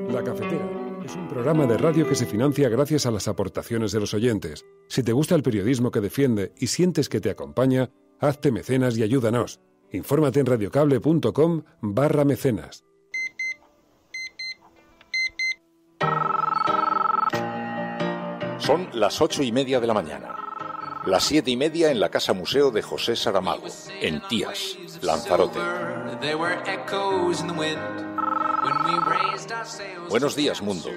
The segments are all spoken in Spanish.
La Cafetera es un programa de radio que se financia gracias a las aportaciones de los oyentes. Si te gusta el periodismo que defiende y sientes que te acompaña, hazte mecenas y ayúdanos. Infórmate en radiocable.com/mecenas. Son las 8:30 de la mañana. Las 7:30 en la Casa Museo de José Saramago, en Tías, Lanzarote. Buenos días, mundo.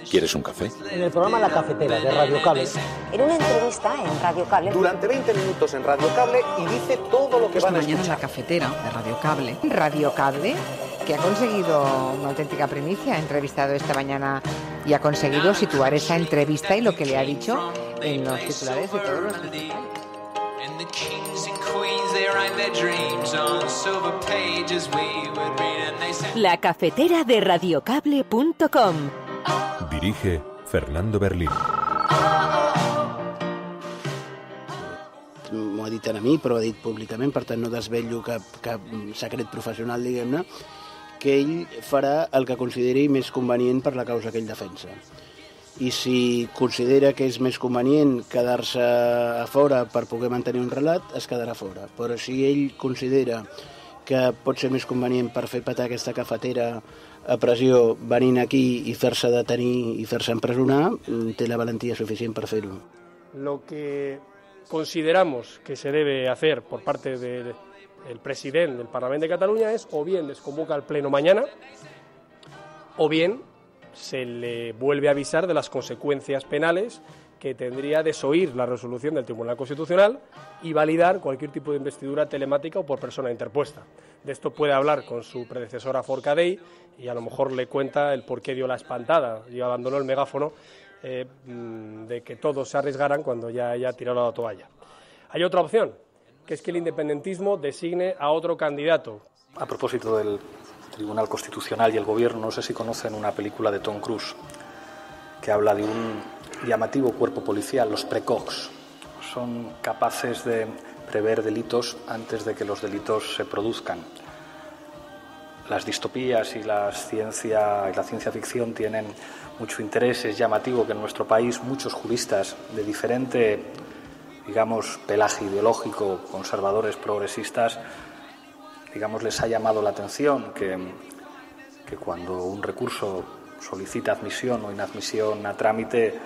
¿Quieres un café? En el programa La Cafetera de Radio Cable. En una entrevista en Radio Cable. Durante 20 minutos en Radio Cable y dice todo lo que van a mañana escuchar. en La Cafetera de Radio Cable. Radio Cable, que ha conseguido una auténtica primicia. Ha entrevistado esta mañana y ha conseguido situar esa entrevista y lo que le ha dicho en los titulares de todos los principales. La Cafetera de radiocable.com. Dirige Fernando Berlín. M'ho ha dit a mi, però ho ha dit públicament, per tant no desvetllo cap secret professional, diguem-ne, que ell farà el que consideri més convenient per la causa que ell defensa. I si considera que és més convenient quedar-se a fora per poder mantenir un relat, es quedarà fora. Però si ell considera que pot ser més convenient per fer petar aquesta cafetera a pressió venint aquí i fer-se detenir i fer-se empresonar, té la valentia suficient per fer-ho. Lo que consideramos que se debe hacer por parte del presidente del Parlamento de Cataluña es o bien desconvoca el pleno mañana o bien se le vuelve a avisar de las consecuencias penales que tendría desoír la resolución del Tribunal Constitucional y validar cualquier tipo de investidura telemática o por persona interpuesta. De esto puede hablar con su predecesora Forcadell y a lo mejor le cuenta el por qué dio la espantada y abandonó el megáfono de que todos se arriesgaran cuando ya haya tirado la toalla. Hay otra opción, que es que el independentismo designe a otro candidato. A propósito del Tribunal Constitucional y el Gobierno, no sé si conocen una película de Tom Cruise que habla de un llamativo cuerpo policial, los precogs. Son capaces de prever delitos antes de que los delitos se produzcan. Las distopías y la ciencia ficción tienen mucho interés. Es llamativo que en nuestro país muchos juristas de diferente, digamos, pelaje ideológico, conservadores, progresistas, digamos, les ha llamado la atención que cuando un recurso solicita admisión o inadmisión a trámite,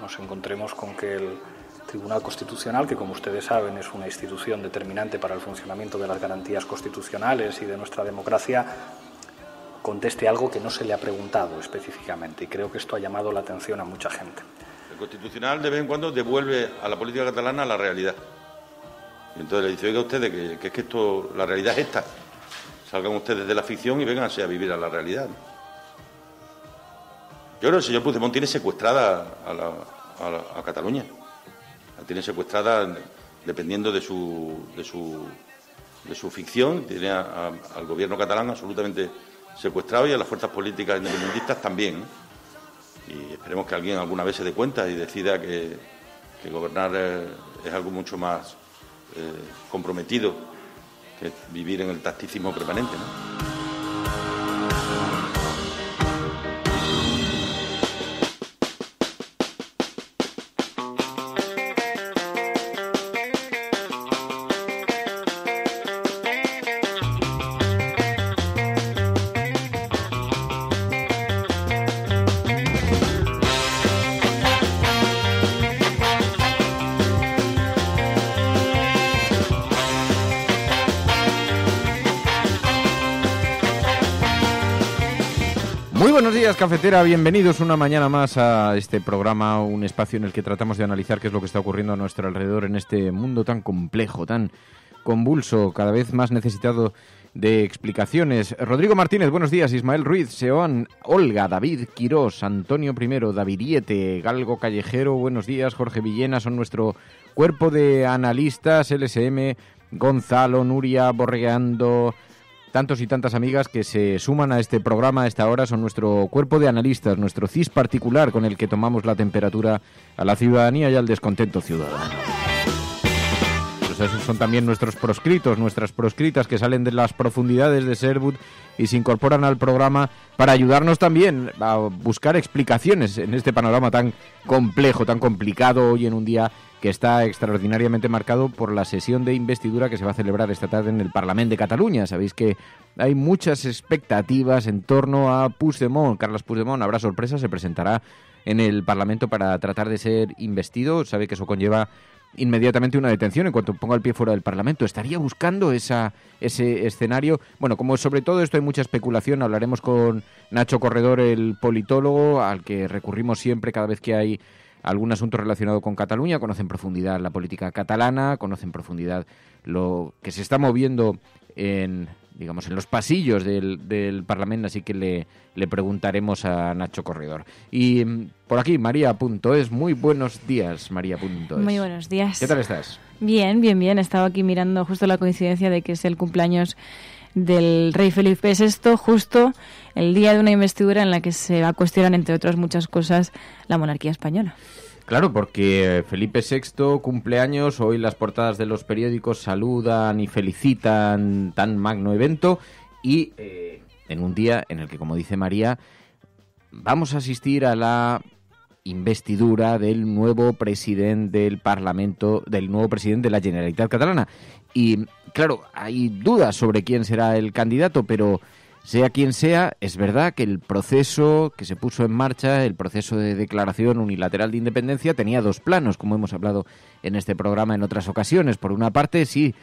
nos encontremos con que el Tribunal Constitucional, que como ustedes saben es una institución determinante para el funcionamiento de las garantías constitucionales y de nuestra democracia, conteste algo que no se le ha preguntado específicamente. Y creo que esto ha llamado la atención a mucha gente. El Constitucional de vez en cuando devuelve a la política catalana la realidad. Y entonces le dice, oiga ustedes, que es que esto, la realidad es esta. Salgan ustedes de la ficción y vénganse a vivir a la realidad. Yo creo que el señor Puigdemont tiene secuestrada a Cataluña. La tiene secuestrada dependiendo de su ficción. Tiene al gobierno catalán absolutamente secuestrado y a las fuerzas políticas independentistas también. Y esperemos que alguien alguna vez se dé cuenta y decida que gobernar es algo mucho más comprometido que vivir en el tacticismo permanente, ¿no? Buenos días, cafetera, bienvenidos una mañana más a este programa, un espacio en el que tratamos de analizar qué es lo que está ocurriendo a nuestro alrededor en este mundo tan complejo, tan convulso, cada vez más necesitado de explicaciones. Rodrigo Martínez, buenos días. Ismael Ruiz, Seoán, Olga, David Quirós, Antonio I, Daviriete, Galgo Callejero, buenos días. Jorge Villena son nuestro cuerpo de analistas, LSM, Gonzalo, Nuria, Borreando, tantos y tantas amigas que se suman a este programa a esta hora. Son nuestro cuerpo de analistas, nuestro CIS particular con el que tomamos la temperatura a la ciudadanía y al descontento ciudadano. pues esos son también nuestros proscritos, nuestras proscritas que salen de las profundidades de Sherwood y se incorporan al programa para ayudarnos también a buscar explicaciones en este panorama tan complejo, tan complicado hoy en un día que está extraordinariamente marcado por la sesión de investidura que se va a celebrar esta tarde en el Parlamento de Cataluña. Sabéis que hay muchas expectativas en torno a Puigdemont. Carles Puigdemont, habrá sorpresa, se presentará en el Parlamento para tratar de ser investido. Sabe que eso conlleva inmediatamente una detención en cuanto ponga el pie fuera del Parlamento. Estaría buscando ese escenario. Bueno, como sobre todo esto hay mucha especulación, hablaremos con Nacho Corredor, el politólogo, al que recurrimos siempre cada vez que hay algún asunto relacionado con Cataluña. Conoce en profundidad la política catalana, conoce en profundidad lo que se está moviendo en los pasillos del Parlamento, así que le preguntaremos a Nacho Corredor. Y por aquí, María.es, muy buenos días, María.es. Muy buenos días. ¿Qué tal estás? Bien. He estado aquí mirando justo la coincidencia de que es el cumpleaños del rey Felipe VI, justo el día de una investidura en la que se va a cuestionar, entre otras muchas cosas, la monarquía española. Claro, porque Felipe VI cumple años, hoy las portadas de los periódicos saludan y felicitan tan magno evento y en un día en el que, como dice María, vamos a asistir a la investidura del nuevo presidente del Parlamento, del nuevo presidente de la Generalitat Catalana. Y claro, hay dudas sobre quién será el candidato, pero sea quien sea, es verdad que el proceso que se puso en marcha, el proceso de declaración unilateral de independencia, tenía dos planos, como hemos hablado en este programa en otras ocasiones. Por una parte, sí,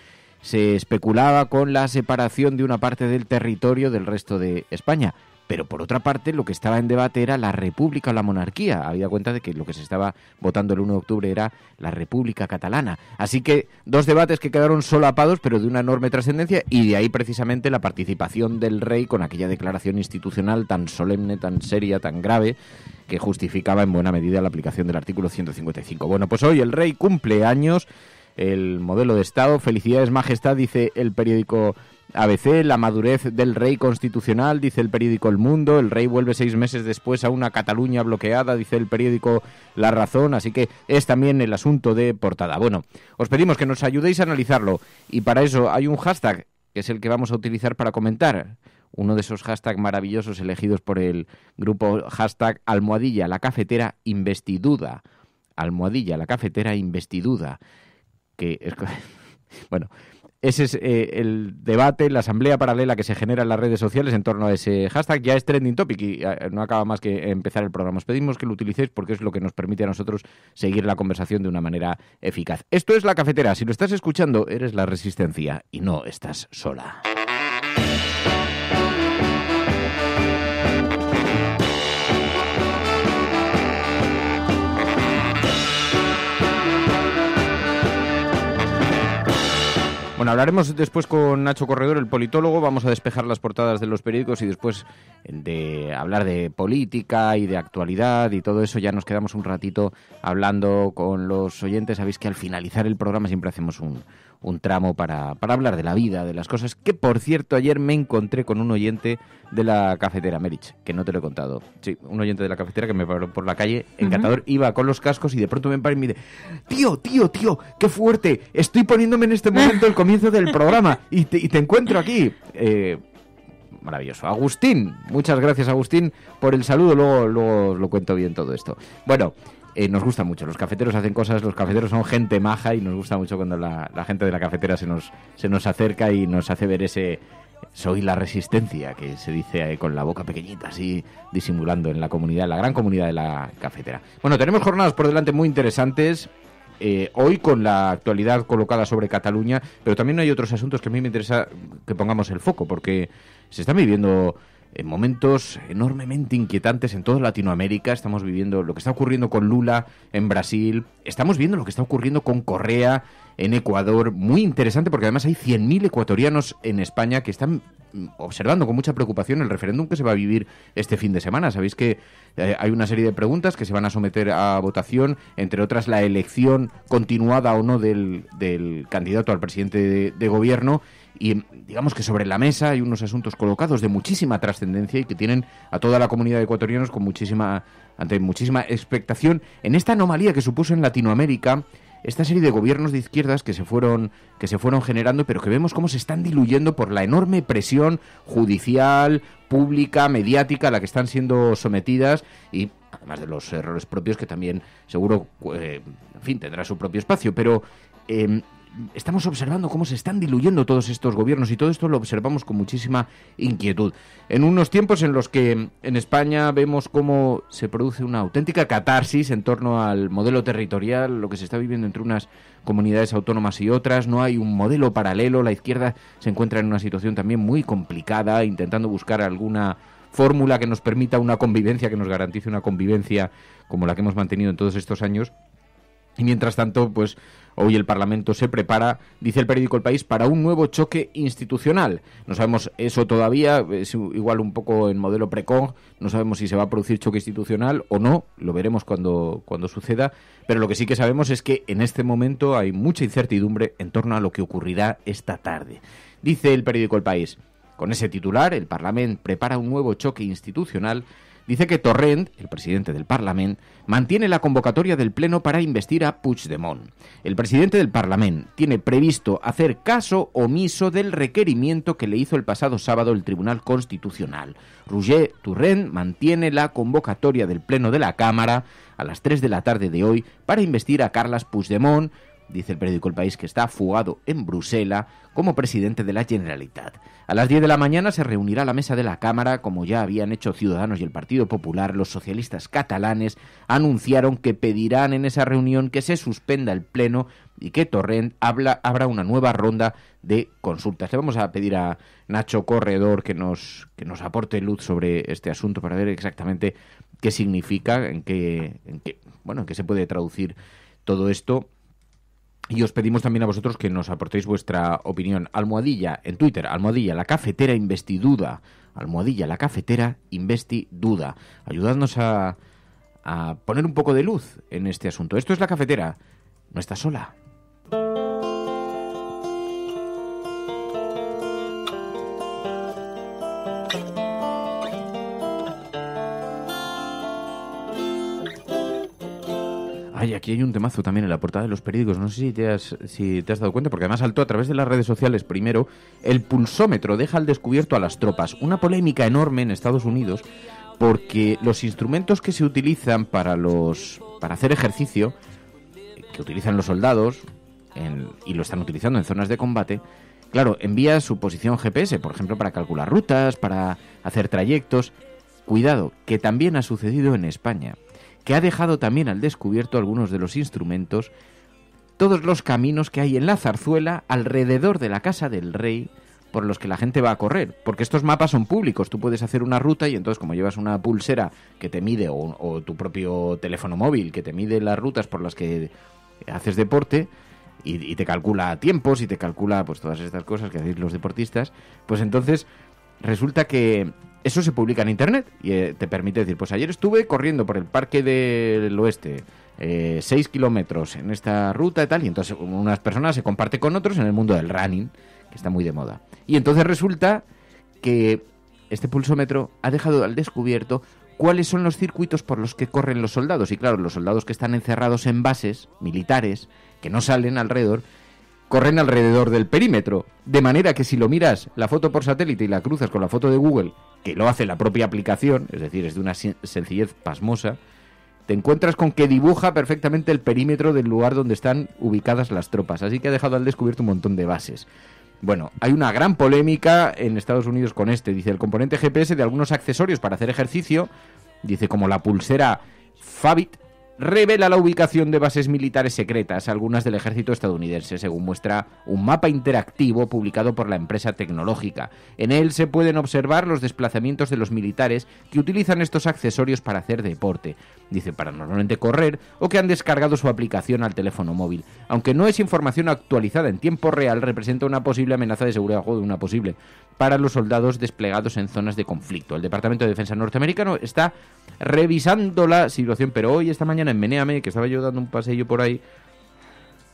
se especulaba con la separación de una parte del territorio del resto de España. Pero por otra parte, lo que estaba en debate era la república o la monarquía. Habida cuenta de que lo que se estaba votando el 1 de octubre era la república catalana. Así que dos debates que quedaron solapados, pero de una enorme trascendencia, y de ahí precisamente la participación del rey con aquella declaración institucional tan solemne, tan seria, tan grave, que justificaba en buena medida la aplicación del artículo 155. Bueno, pues hoy el rey cumple años, el modelo de Estado. Felicidades, Majestad, dice el periódico ABC, la madurez del rey constitucional, dice el periódico El Mundo. El rey vuelve 6 meses después a una Cataluña bloqueada, dice el periódico La Razón, así que es también el asunto de portada. Bueno, os pedimos que nos ayudéis a analizarlo y para eso hay un hashtag que es el que vamos a utilizar para comentar. Uno de esos hashtags maravillosos elegidos por el grupo hashtag Almohadilla la Cafetera Investiduda. Almohadilla la Cafetera Investiduda. Que es... Bueno, ese es el debate, la asamblea paralela que se genera en las redes sociales en torno a ese hashtag. Ya es trending topic y no acaba más que empezar el programa. Os pedimos que lo utilicéis porque es lo que nos permite a nosotros seguir la conversación de una manera eficaz. Esto es La Cafetera. Si lo estás escuchando, eres la Resistencia y no estás sola. Bueno, hablaremos después con Nacho Corredor, el politólogo. Vamos a despejar las portadas de los periódicos y después de hablar de política y de actualidad y todo eso ya nos quedamos un ratito hablando con los oyentes. Sabéis que al finalizar el programa siempre hacemos un tramo para hablar de la vida, de las cosas. Que, por cierto, ayer me encontré con un oyente de La Cafetera, Merich, que no te lo he contado. Sí, un oyente de La Cafetera que me paró por la calle, encantador, iba con los cascos y de pronto me paró y me dice: tío, qué fuerte, estoy poniéndome en este momento el comienzo del programa y te encuentro aquí. Maravilloso. Agustín, muchas gracias, Agustín, por el saludo. Luego lo cuento bien todo esto. Bueno, nos gusta mucho. Los cafeteros hacen cosas, los cafeteros son gente maja y nos gusta mucho cuando la gente de La Cafetera se nos acerca y nos hace ver ese soy la Resistencia, que se dice con la boca pequeñita, así disimulando en la comunidad, en la gran comunidad de La Cafetera. Bueno, tenemos jornadas por delante muy interesantes. Hoy con la actualidad colocada sobre Cataluña, pero también hay otros asuntos que a mí me interesa que pongamos el foco, porque se están viviendo momentos enormemente inquietantes en toda Latinoamérica. Estamos viviendo lo que está ocurriendo con Lula en Brasil, estamos viendo lo que está ocurriendo con Correa en Ecuador, muy interesante porque además hay 100.000 ecuatorianos en España que están observando con mucha preocupación el referéndum que se va a vivir este fin de semana. Sabéis que hay una serie de preguntas que se van a someter a votación, entre otras la elección continuada o no del candidato al presidente de gobierno, y digamos que sobre la mesa hay unos asuntos colocados de muchísima trascendencia y que tienen a toda la comunidad de ecuatorianos ante muchísima expectación en esta anomalía que supuso en Latinoamérica esta serie de gobiernos de izquierdas que se fueron generando, pero que vemos cómo se están diluyendo por la enorme presión judicial, pública, mediática a la que están siendo sometidas, y además de los errores propios que también seguro, en fin, tendrá su propio espacio, pero estamos observando cómo se están diluyendo todos estos gobiernos, y todo esto lo observamos con muchísima inquietud. En unos tiempos en los que en España vemos cómo se produce una auténtica catarsis en torno al modelo territorial, lo que se está viviendo entre unas comunidades autónomas y otras, no hay un modelo paralelo, la izquierda se encuentra en una situación también muy complicada, intentando buscar alguna fórmula que nos permita una convivencia, que nos garantice una convivencia como la que hemos mantenido en todos estos años. Y mientras tanto, pues hoy el Parlamento se prepara, dice el periódico El País, para un nuevo choque institucional. No sabemos eso todavía, es igual un poco en modelo Precon, no sabemos si se va a producir choque institucional o no, lo veremos cuando suceda, pero lo que sí que sabemos es que en este momento hay mucha incertidumbre en torno a lo que ocurrirá esta tarde. Dice el periódico El País, con ese titular, el Parlamento prepara un nuevo choque institucional. Dice que Torrent, el presidente del Parlament, mantiene la convocatoria del Pleno para investir a Puigdemont. El presidente del Parlament tiene previsto hacer caso omiso del requerimiento que le hizo el pasado sábado el Tribunal Constitucional. Roger Torrent mantiene la convocatoria del Pleno de la Cámara a las 3 de la tarde de hoy para investir a Carles Puigdemont, dice el periódico El País, que está fugado en Bruselas como presidente de la Generalitat. A las 10 de la mañana se reunirá la mesa de la Cámara, como ya habían hecho Ciudadanos y el Partido Popular. Los socialistas catalanes anunciaron que pedirán en esa reunión que se suspenda el Pleno y que Torrent abra una nueva ronda de consultas. Le vamos a pedir a Nacho Corredor que nos aporte luz sobre este asunto para ver exactamente qué significa, en qué se puede traducir todo esto. Y os pedimos también a vosotros que nos aportéis vuestra opinión. Almohadilla en Twitter, almohadilla la cafetera investiduda, almohadilla la cafetera investiduda. Ayudadnos a poner un poco de luz en este asunto. Esto es La Cafetera, no está sola. Ay, aquí hay un temazo también en la portada de los periódicos. No sé si te has dado cuenta, porque además saltó a través de las redes sociales primero. El pulsómetro deja al descubierto a las tropas. Una polémica enorme en Estados Unidos, porque los instrumentos que se utilizan para hacer ejercicio, que utilizan los soldados, y lo están utilizando en zonas de combate, claro, envía su posición GPS, por ejemplo, para calcular rutas, para hacer trayectos. Cuidado, que también ha sucedido en España, que ha dejado también al descubierto algunos de los instrumentos, todos los caminos que hay en la Zarzuela alrededor de la Casa del Rey por los que la gente va a correr, porque estos mapas son públicos, tú puedes hacer una ruta y entonces como llevas una pulsera que te mide o tu propio teléfono móvil que te mide las rutas por las que haces deporte y te calcula tiempos y te calcula pues todas estas cosas que hacéis los deportistas, pues entonces resulta que eso se publica en Internet y te permite decir, pues ayer estuve corriendo por el Parque del Oeste 6 kilómetros en esta ruta y tal, y entonces unas personas se comparte con otros en el mundo del running, que está muy de moda. Y entonces resulta que este pulsómetro ha dejado al descubierto cuáles son los circuitos por los que corren los soldados. Y claro, los soldados que están encerrados en bases militares, que no salen alrededor, corren alrededor del perímetro, de manera que si lo miras la foto por satélite y la cruzas con la foto de Google, que lo hace la propia aplicación, es decir, es de una sencillez pasmosa, te encuentras con que dibuja perfectamente el perímetro del lugar donde están ubicadas las tropas, así que ha dejado al descubierto un montón de bases. Bueno, hay una gran polémica en Estados Unidos con dice, el componente GPS de algunos accesorios para hacer ejercicio, dice, como la pulsera Fabit, revela la ubicación de bases militares secretas, algunas del ejército estadounidense, según muestra un mapa interactivo publicado por la empresa tecnológica. En él se pueden observar los desplazamientos de los militares que utilizan estos accesorios para hacer deporte, dice, para normalmente correr, o que han descargado su aplicación al teléfono móvil. Aunque no es información actualizada en tiempo real, representa una posible amenaza de seguridad, para los soldados desplegados en zonas de conflicto. El Departamento de Defensa norteamericano está revisando la situación, pero hoy, esta mañana, en Meneame, que estaba yo dando un paseo por ahí,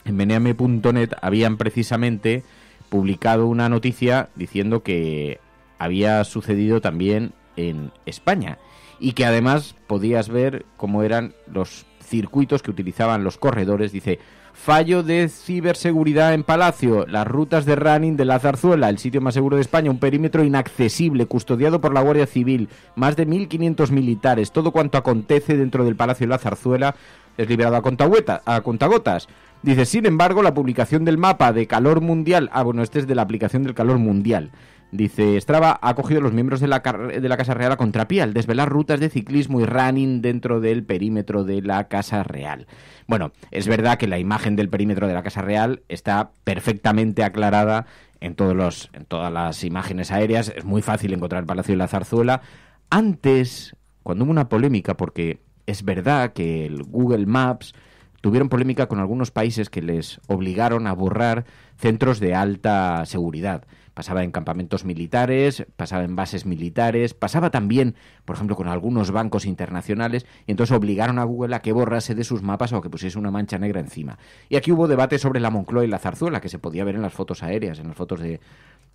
en meneame.net habían precisamente publicado una noticia diciendo que había sucedido también en España y que además podías ver cómo eran los circuitos que utilizaban los corredores. Dice, Fallo de ciberseguridad en Palacio. Las rutas de running de la Zarzuela, el sitio más seguro de España, un perímetro inaccesible, custodiado por la Guardia Civil, más de 1.500 militares. Todo cuanto acontece dentro del Palacio de la Zarzuela es liberado a contagotas. Dice, sin embargo, la publicación del mapa de calor mundial... este es de la aplicación del calor mundial. Dice, Strava ha acogido a los miembros de la Casa Real a contrapié al desvelar rutas de ciclismo y running dentro del perímetro de la Casa Real. Bueno, es verdad que la imagen del perímetro de la Casa Real está perfectamente aclarada en todas las imágenes aéreas. Es muy fácil encontrar el Palacio de la Zarzuela. Antes, cuando hubo una polémica, porque es verdad que el Google Maps tuvieron polémica con algunos países que les obligaron a borrar centros de alta seguridad. Pasaba en campamentos militares, pasaba en bases militares, pasaba también, por ejemplo, con algunos bancos internacionales, y entonces obligaron a Google a que borrase de sus mapas o que pusiese una mancha negra encima. Y aquí hubo debate sobre la Moncloa y la Zarzuela, que se podía ver en las fotos aéreas, en las fotos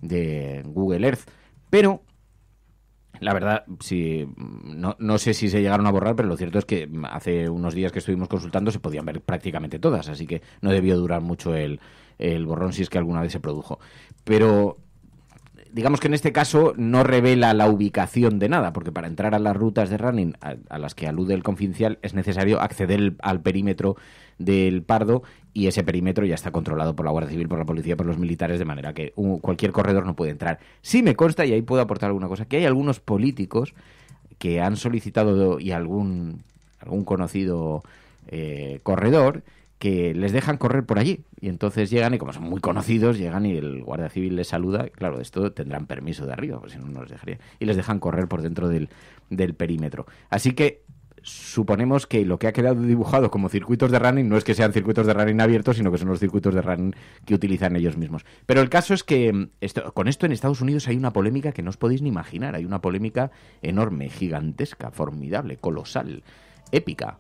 de Google Earth. Pero, la verdad, no sé si se llegaron a borrar, pero lo cierto es que hace unos días que estuvimos consultando se podían ver prácticamente todas, así que no debió durar mucho el borrón si es que alguna vez se produjo. Pero digamos que en este caso no revela la ubicación de nada, porque para entrar a las rutas de running a las que alude el Confidencial es necesario acceder al perímetro del Pardo, y ese perímetro ya está controlado por la Guardia Civil, por la policía, por los militares, de manera que cualquier corredor no puede entrar. Sí me consta, y ahí puedo aportar alguna cosa, que hay algunos políticos que han solicitado, y algún conocido corredor, que les dejan correr por allí, y entonces llegan, y como son muy conocidos, llegan y el Guardia Civil les saluda. Claro, esto tendrán permiso de arriba, pues si no, no les dejaría, y les dejan correr por dentro del perímetro. Así que suponemos que lo que ha quedado dibujado como circuitos de running no es que sean circuitos de running abiertos, sino que son los circuitos de running que utilizan ellos mismos. Pero el caso es que con esto en Estados Unidos hay una polémica que no os podéis ni imaginar. Hay una polémica enorme, gigantesca, formidable, colosal, épica.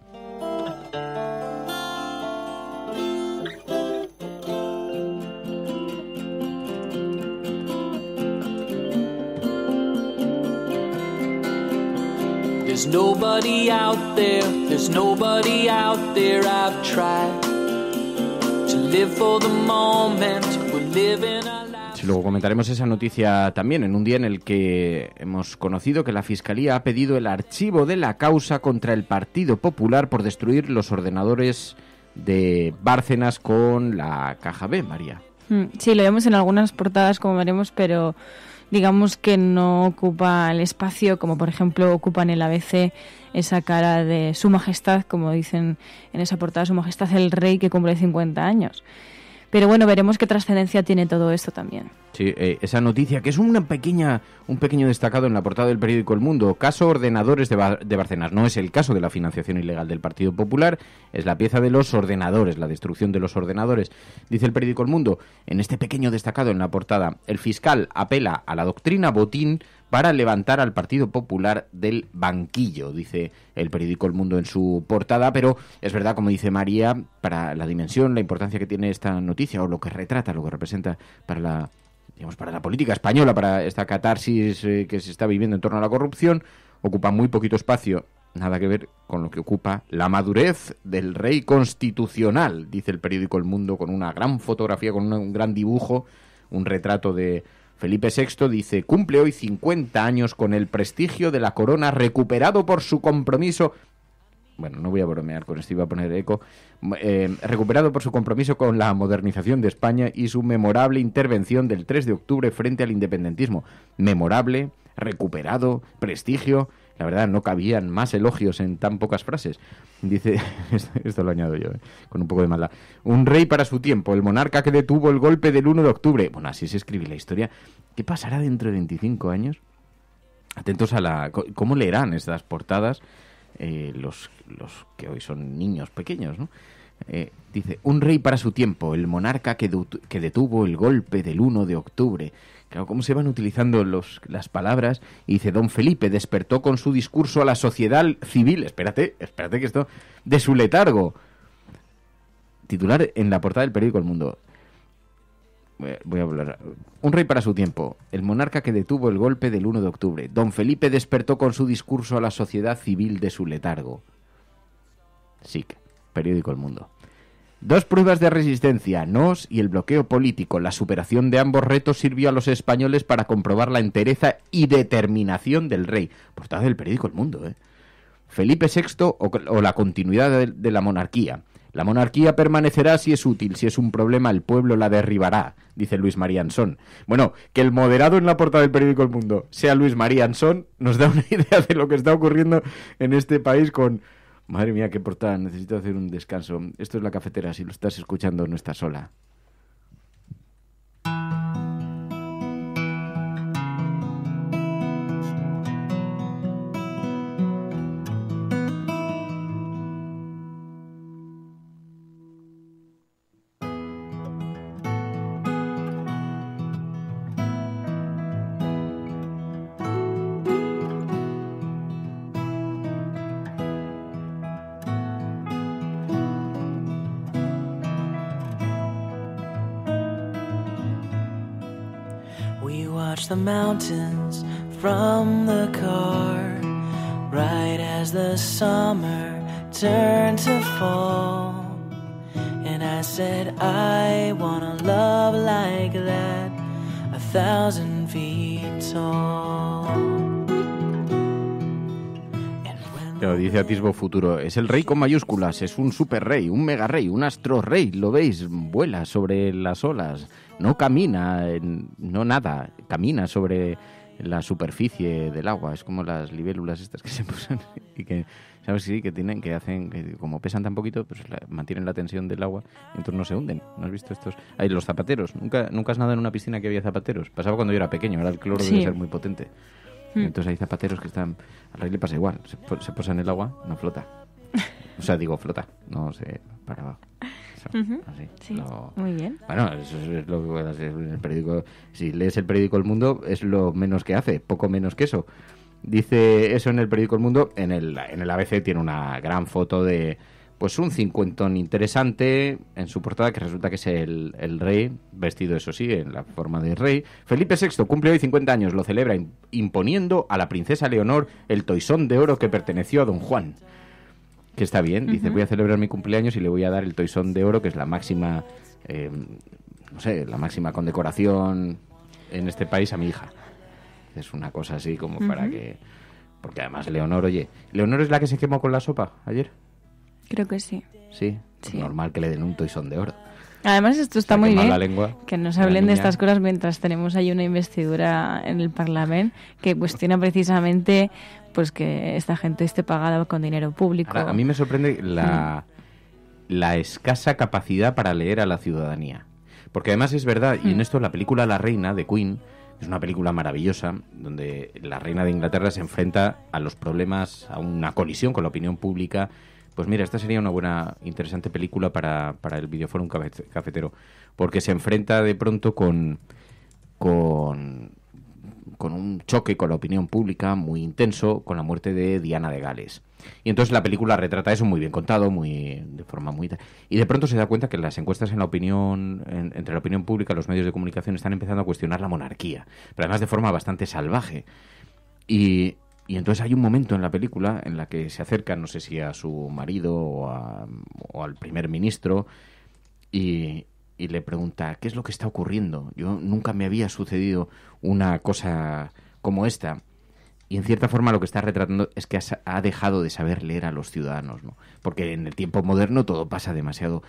There's nobody out there I've tried to live for the moment we're living our lives. Sí, luego comentaremos esa noticia también en un día en el que hemos conocido que la Fiscalía ha pedido el archivo de la causa contra el Partido Popular por destruir los ordenadores de Bárcenas con la Caja B, María. Sí, lo vemos en algunas portadas, como veremos, pero digamos que no ocupa el espacio, como por ejemplo ocupa en el ABC esa cara de Su Majestad, como dicen en esa portada, Su Majestad el Rey, que cumple 50 años. Pero bueno, veremos qué trascendencia tiene todo esto también. Sí, esa noticia, que es un pequeño destacado en la portada del periódico El Mundo. Caso ordenadores de Bárcenas. No es el caso de la financiación ilegal del Partido Popular, es la pieza de los ordenadores, la destrucción de los ordenadores. Dice el periódico El Mundo, en este pequeño destacado en la portada, el fiscal apela a la doctrina Botín para levantar al Partido Popular del banquillo, dice el periódico El Mundo en su portada. Pero es verdad, como dice María, para la dimensión, la importancia que tiene esta noticia, o lo que retrata, lo que representa para la política española, para esta catarsis que se está viviendo en torno a la corrupción, ocupa muy poquito espacio, nada que ver con lo que ocupa la madurez del rey constitucional, dice el periódico El Mundo, con una gran fotografía, con un gran dibujo, un retrato de Felipe VI. Dice, cumple hoy 50 años con el prestigio de la corona recuperado por su compromiso... Bueno, no voy a bromear con esto, iba a poner eco. Recuperado por su compromiso con la modernización de España y su memorable intervención del 3 de octubre frente al independentismo. Memorable, recuperado, prestigio. La verdad, no cabían más elogios en tan pocas frases. Dice, esto lo añado yo, con un poco de maldad. Un rey para su tiempo, el monarca que detuvo el golpe del 1 de octubre. Bueno, así se escribe la historia. ¿Qué pasará dentro de 25 años? Atentos a cómo leerán estas portadas los que hoy son niños pequeños, ¿no? Dice, un rey para su tiempo, el monarca que detuvo el golpe del 1 de octubre. Claro, cómo se van utilizando las palabras. Y dice, don Felipe despertó con su discurso a la sociedad civil, espérate que esto, de su letargo. Titular en la portada del periódico El Mundo. Voy a hablar. Un rey para su tiempo, el monarca que detuvo el golpe del 1 de octubre. Don Felipe despertó con su discurso a la sociedad civil de su letargo. SIC, periódico El Mundo. 2 pruebas de resistencia, Nos y el bloqueo político. La superación de ambos retos sirvió a los españoles para comprobar la entereza y determinación del rey. Portada del periódico El Mundo, ¿eh? Felipe VI o la continuidad de la monarquía. La monarquía permanecerá si es útil, si es un problema el pueblo la derribará, dice Luis María Ansón. Bueno, que el moderado en la portada del periódico El Mundo sea Luis María Ansón nos da una idea de lo que está ocurriendo en este país con... Madre mía, qué portada, necesito hacer un descanso. Esto es La Cafetera, si lo estás escuchando no estás sola. The mountains from the car, right as the summer turned to fall. And I said, I wanna love like that, 1,000 feet tall. Lo dice Atisbo Futuro, es el rey con mayúsculas, es un super rey, un mega rey, un astro rey, lo veis, vuela sobre las olas, no camina, no nada, camina sobre la superficie del agua, es como las libélulas estas que se posan y que, ¿sabes? Sí, que tienen, que hacen, que como pesan tan poquito, pues mantienen la tensión del agua y entonces no se hunden. ¿No has visto estos? Hay los zapateros, nunca has nadado en una piscina que había zapateros, pasaba cuando yo era pequeño, ahora el cloro debe ser muy potente. Y entonces hay zapateros que están... Al rey le pasa igual. Se posa en el agua, no flota. O sea, digo, flota. No se para abajo. Eso, así. Sí, muy bien. Bueno, eso es lo que hacer en el periódico. Si lees el periódico El Mundo, es lo menos que hace. Poco menos que eso. Dice eso en el periódico El Mundo. En el ABC tiene una gran foto de... Pues un cincuentón interesante en su portada, que resulta que es el rey, vestido, eso sí, en la forma de rey. Felipe VI cumple hoy 50 años, lo celebra imponiendo a la princesa Leonor el toisón de oro que perteneció a don Juan. Que está bien, dice, voy a celebrar mi cumpleaños y le voy a dar el toisón de oro, que es la máxima, no sé, la máxima condecoración en este país a mi hija. Es una cosa así como para que... Porque además Leonor, oye, ¿Leonor es la que se quemó con la sopa ayer? Creo que sí. Sí, pues sí. Normal que le den un toisón de oro. Además esto está muy bien, lengua, que nos hablen de estas cosas mientras tenemos ahí una investidura en el Parlamento que cuestiona precisamente pues que esta gente esté pagada con dinero público. Ahora, a mí me sorprende la escasa capacidad para leer a la ciudadanía. Porque además es verdad, y en esto la película La Reina, de Queen, es una película maravillosa, donde la reina de Inglaterra se enfrenta a los problemas, a una colisión con la opinión pública. Pues mira, esta sería una buena, interesante película para el Videoforum Cafetero, porque se enfrenta de pronto con un choque con la opinión pública muy intenso, con la muerte de Diana de Gales. Y entonces la película retrata eso muy bien contado, de forma muy... Y de pronto se da cuenta que las encuestas en la opinión, entre la opinión pública y los medios de comunicación están empezando a cuestionar la monarquía, pero además de forma bastante salvaje. Y entonces hay un momento en la película en la que se acerca, no sé si a su marido o al primer ministro, y le pregunta, ¿qué es lo que está ocurriendo? Yo nunca me había sucedido una cosa como esta. Y en cierta forma lo que está retratando es que ha dejado de saber leer a los ciudadanos, ¿no? Porque en el tiempo moderno todo pasa demasiado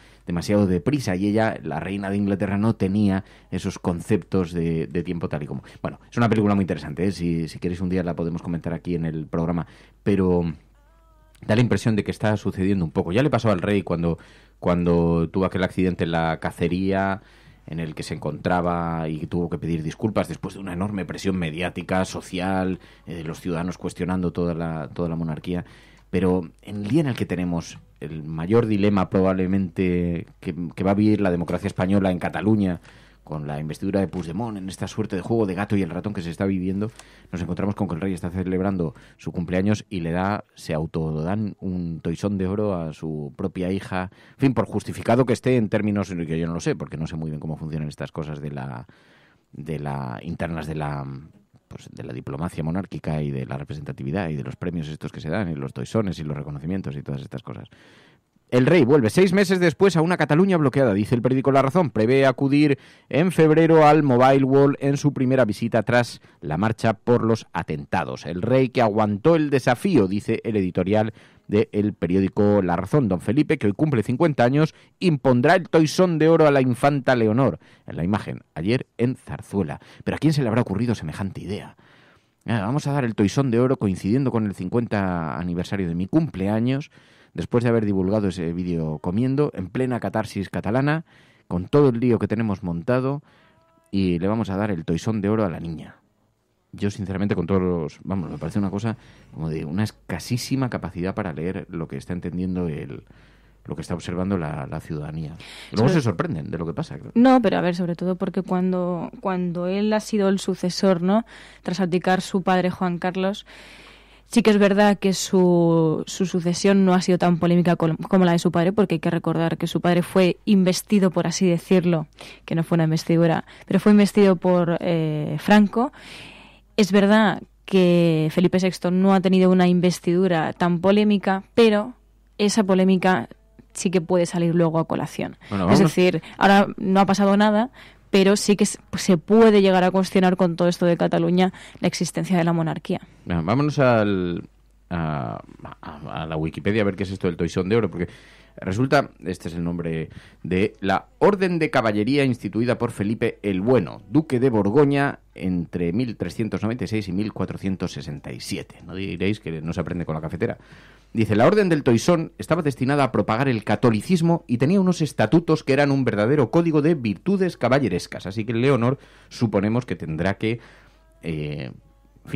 deprisa y ella, la reina de Inglaterra, no tenía esos conceptos de tiempo tal y como... Bueno, es una película muy interesante, ¿eh? Si queréis un día la podemos comentar aquí en el programa, pero da la impresión de que está sucediendo un poco. Ya le pasó al rey cuando tuvo aquel accidente en la cacería, en el que se encontraba y tuvo que pedir disculpas después de una enorme presión mediática, social, de los ciudadanos cuestionando toda la monarquía. Pero en el día en el que tenemos el mayor dilema probablemente que va a vivir la democracia española en Cataluña, con la investidura de Puigdemont, en esta suerte de juego de gato y el ratón que se está viviendo, nos encontramos con que el rey está celebrando su cumpleaños y se autodan un toisón de oro a su propia hija. En fin, por justificado que esté en términos que yo no lo sé, porque no sé muy bien cómo funcionan estas cosas internas de la diplomacia monárquica y de la representatividad y de los premios estos que se dan y los toisones y los reconocimientos y todas estas cosas. El rey vuelve 6 meses después a una Cataluña bloqueada, dice el periódico La Razón. Prevé acudir en febrero al Mobile World en su primera visita tras la marcha por los atentados. El rey que aguantó el desafío, dice el editorial del periódico La Razón. Don Felipe, que hoy cumple 50 años, impondrá el toisón de oro a la infanta Leonor. En la imagen, ayer en Zarzuela. ¿Pero a quién se le habrá ocurrido semejante idea? Vamos a dar el toisón de oro coincidiendo con el 50 aniversario de mi cumpleaños, después de haber divulgado ese vídeo comiendo, en plena catarsis catalana, con todo el lío que tenemos montado, y le vamos a dar el toisón de oro a la niña. Yo, sinceramente, con todos los... Vamos, me parece una cosa como de una escasísima capacidad para leer lo que está entendiendo lo que está observando la ciudadanía. Luego se sorprenden de lo que pasa. Creo. No, pero a ver, sobre todo porque cuando él ha sido el sucesor, ¿no? Tras abdicar su padre Juan Carlos... Sí que es verdad que su sucesión no ha sido tan polémica como la de su padre, porque hay que recordar que su padre fue investido, por así decirlo, que no fue una investidura, pero fue investido por Franco. Es verdad que Felipe VI no ha tenido una investidura tan polémica, pero esa polémica sí que puede salir luego a colación. Bueno, es decir, ahora no ha pasado nada, pero sí que se puede llegar a cuestionar con todo esto de Cataluña la existencia de la monarquía. Bueno, vámonos a la Wikipedia a ver qué es esto del toisón de oro, porque resulta, este es el nombre de la Orden de Caballería instituida por Felipe el Bueno, duque de Borgoña, entre 1396 y 1467. No diréis que no se aprende con la cafetera. Dice, la Orden del Toisón estaba destinada a propagar el catolicismo y tenía unos estatutos que eran un verdadero código de virtudes caballerescas. Así que Leonor suponemos que tendrá que,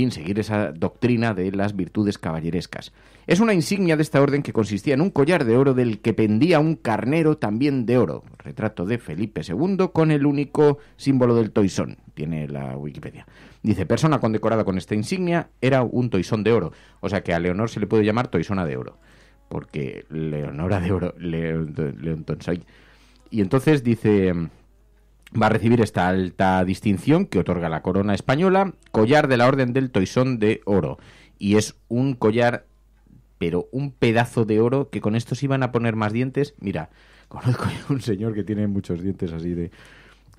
seguir esa doctrina de las virtudes caballerescas. Es una insignia de esta orden que consistía en un collar de oro del que pendía un carnero también de oro. Retrato de Felipe II con el único símbolo del toisón. Tiene la Wikipedia. Dice, persona condecorada con esta insignia era un toisón de oro. O sea que a Leonor se le puede llamar toisona de oro. Porque Leonora de oro, León Tonsay. Y entonces dice, va a recibir esta alta distinción que otorga la corona española, collar de la Orden del Toisón de Oro. Y es un collar, pero un pedazo de oro que con esto se iban a poner más dientes. Mira, conozco a un señor que tiene muchos dientes así de...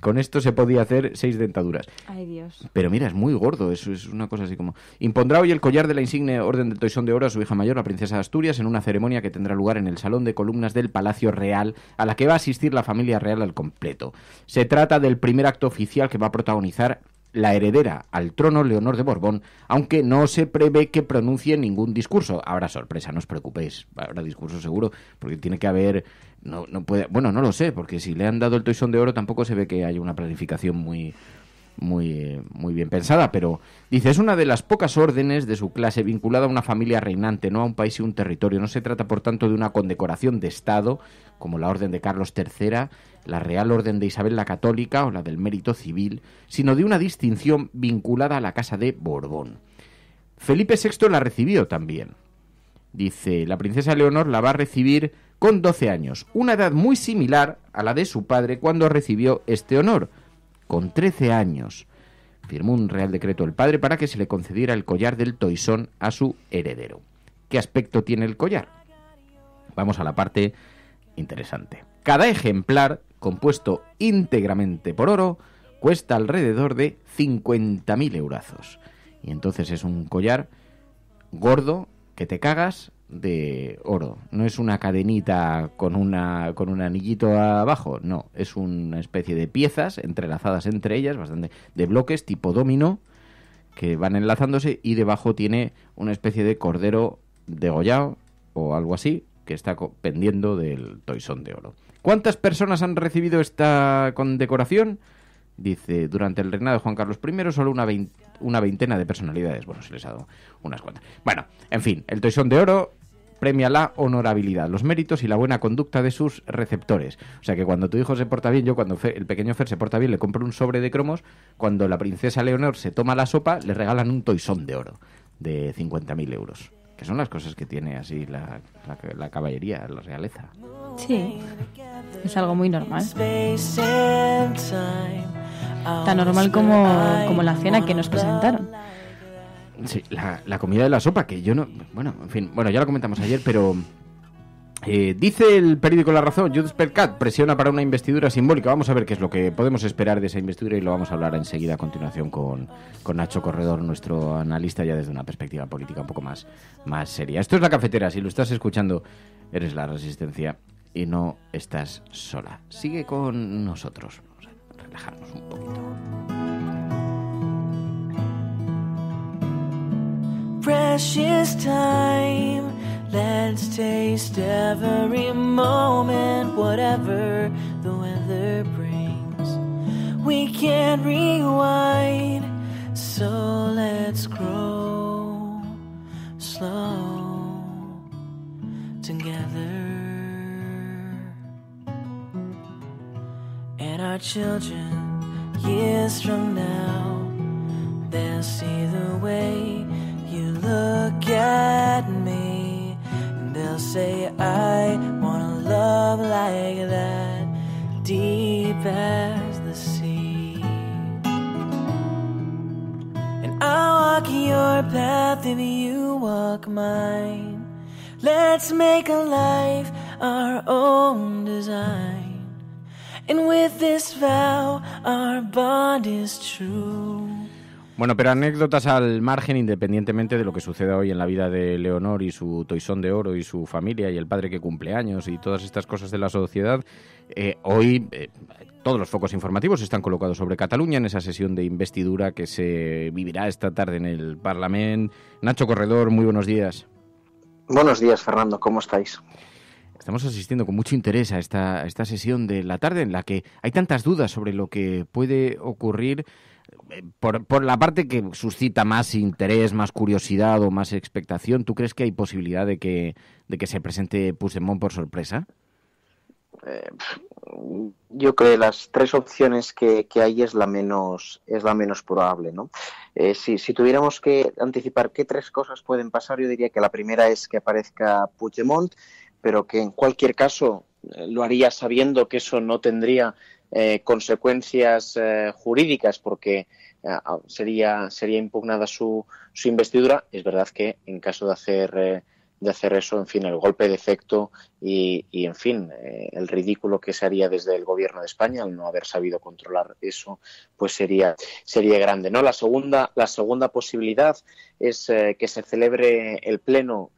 Con esto se podía hacer 6 dentaduras. Ay, Dios. Pero mira, es muy gordo, eso es una cosa así como... Impondrá hoy el collar de la insigne Orden del Toisón de Oro a su hija mayor, la princesa de Asturias, en una ceremonia que tendrá lugar en el Salón de Columnas del Palacio Real, a la que va a asistir la familia real al completo. Se trata del primer acto oficial que va a protagonizar la heredera al trono, Leonor de Borbón, aunque no se prevé que pronuncie ningún discurso. Habrá sorpresa, no os preocupéis, habrá discurso seguro, porque tiene que haber... No puede, bueno, no lo sé, porque si le han dado el toisón de oro tampoco se ve que haya una planificación muy bien pensada, pero dice, es una de las pocas órdenes de su clase vinculada a una familia reinante, no a un país y un territorio. No se trata, por tanto, de una condecoración de Estado, como la Orden de Carlos III, la Real Orden de Isabel la Católica o la del Mérito Civil, sino de una distinción vinculada a la Casa de Borbón. Felipe VI la recibió también. Dice, la princesa Leonor la va a recibir con 12 años, una edad muy similar a la de su padre cuando recibió este honor. Con 13 años firmó un real decreto el padre para que se le concediera el collar del toisón a su heredero. ¿Qué aspecto tiene el collar? Vamos a la parte interesante. Cada ejemplar, compuesto íntegramente por oro, cuesta alrededor de 50.000 eurazos. Y entonces es un collar gordo que te cagas de oro. No es una cadenita con un anillito abajo, no, es una especie de piezas entrelazadas entre ellas, bastante de bloques tipo dominó que van enlazándose, y debajo tiene una especie de cordero degollado o algo así que está pendiendo del toisón de oro. ¿Cuántas personas han recibido esta condecoración? Dice, durante el reinado de Juan Carlos I, solo una veintena de personalidades. Bueno, se les ha dado unas cuantas. Bueno, en fin, el toisón de oro premia la honorabilidad, los méritos y la buena conducta de sus receptores. O sea que cuando tu hijo se porta bien, yo cuando el pequeño Fer se porta bien le compro un sobre de cromos, cuando la princesa Leonor se toma la sopa le regalan un toisón de oro de 50.000 euros. Que son las cosas que tiene así la caballería, la realeza. Sí, es algo muy normal. Tan normal como la cena que nos presentaron. Sí, la comida de la sopa, que yo no... Bueno, en fin, ya lo comentamos ayer, pero Dice el periódico La Razón, Junts per Cat presiona para una investidura simbólica. Vamos a ver qué es lo que podemos esperar de esa investidura y lo vamos a hablar enseguida a continuación con Nacho Corredor, nuestro analista, ya desde una perspectiva política un poco más seria. Esto es La Cafetera, si lo estás escuchando, eres la Resistencia y no estás sola. Sigue con nosotros, vamos a relajarnos un poquito. Precious time, let's taste every moment, whatever the weather brings. We can't rewind, so let's grow slow together. And our children, years from now, they'll see the way you look at me, and they'll say, I wanna love like that, deep as the sea. And I'll walk your path if you walk mine. Let's make a life our own design. And with this vow, our bond is true. Bueno, pero anécdotas al margen, independientemente de lo que suceda hoy en la vida de Leonor y su toisón de oro y su familia y el padre que cumple años y todas estas cosas de la sociedad, hoy todos los focos informativos están colocados sobre Cataluña en esa sesión de investidura que se vivirá esta tarde en el Parlamento. Nacho Corredor, muy buenos días. Buenos días, Fernando, ¿cómo estáis? Estamos asistiendo con mucho interés a esta sesión de la tarde en la que hay tantas dudas sobre lo que puede ocurrir. Por la parte que suscita más interés, más curiosidad o más expectación, ¿tú crees que hay posibilidad de que se presente Puigdemont por sorpresa? Yo creo que las tres opciones que hay es la menos probable, ¿no? Si tuviéramos que anticipar qué tres cosas pueden pasar, yo diría que la primera es que aparezca Puigdemont, pero que en cualquier caso lo haría sabiendo que eso no tendría consecuencias jurídicas porque sería impugnada su investidura. Es verdad que en caso de hacer eso, en fin, el golpe de efecto y en fin, el ridículo que se haría desde el gobierno de España al no haber sabido controlar eso, pues sería grande, ¿no? La segunda posibilidad es que se celebre el pleno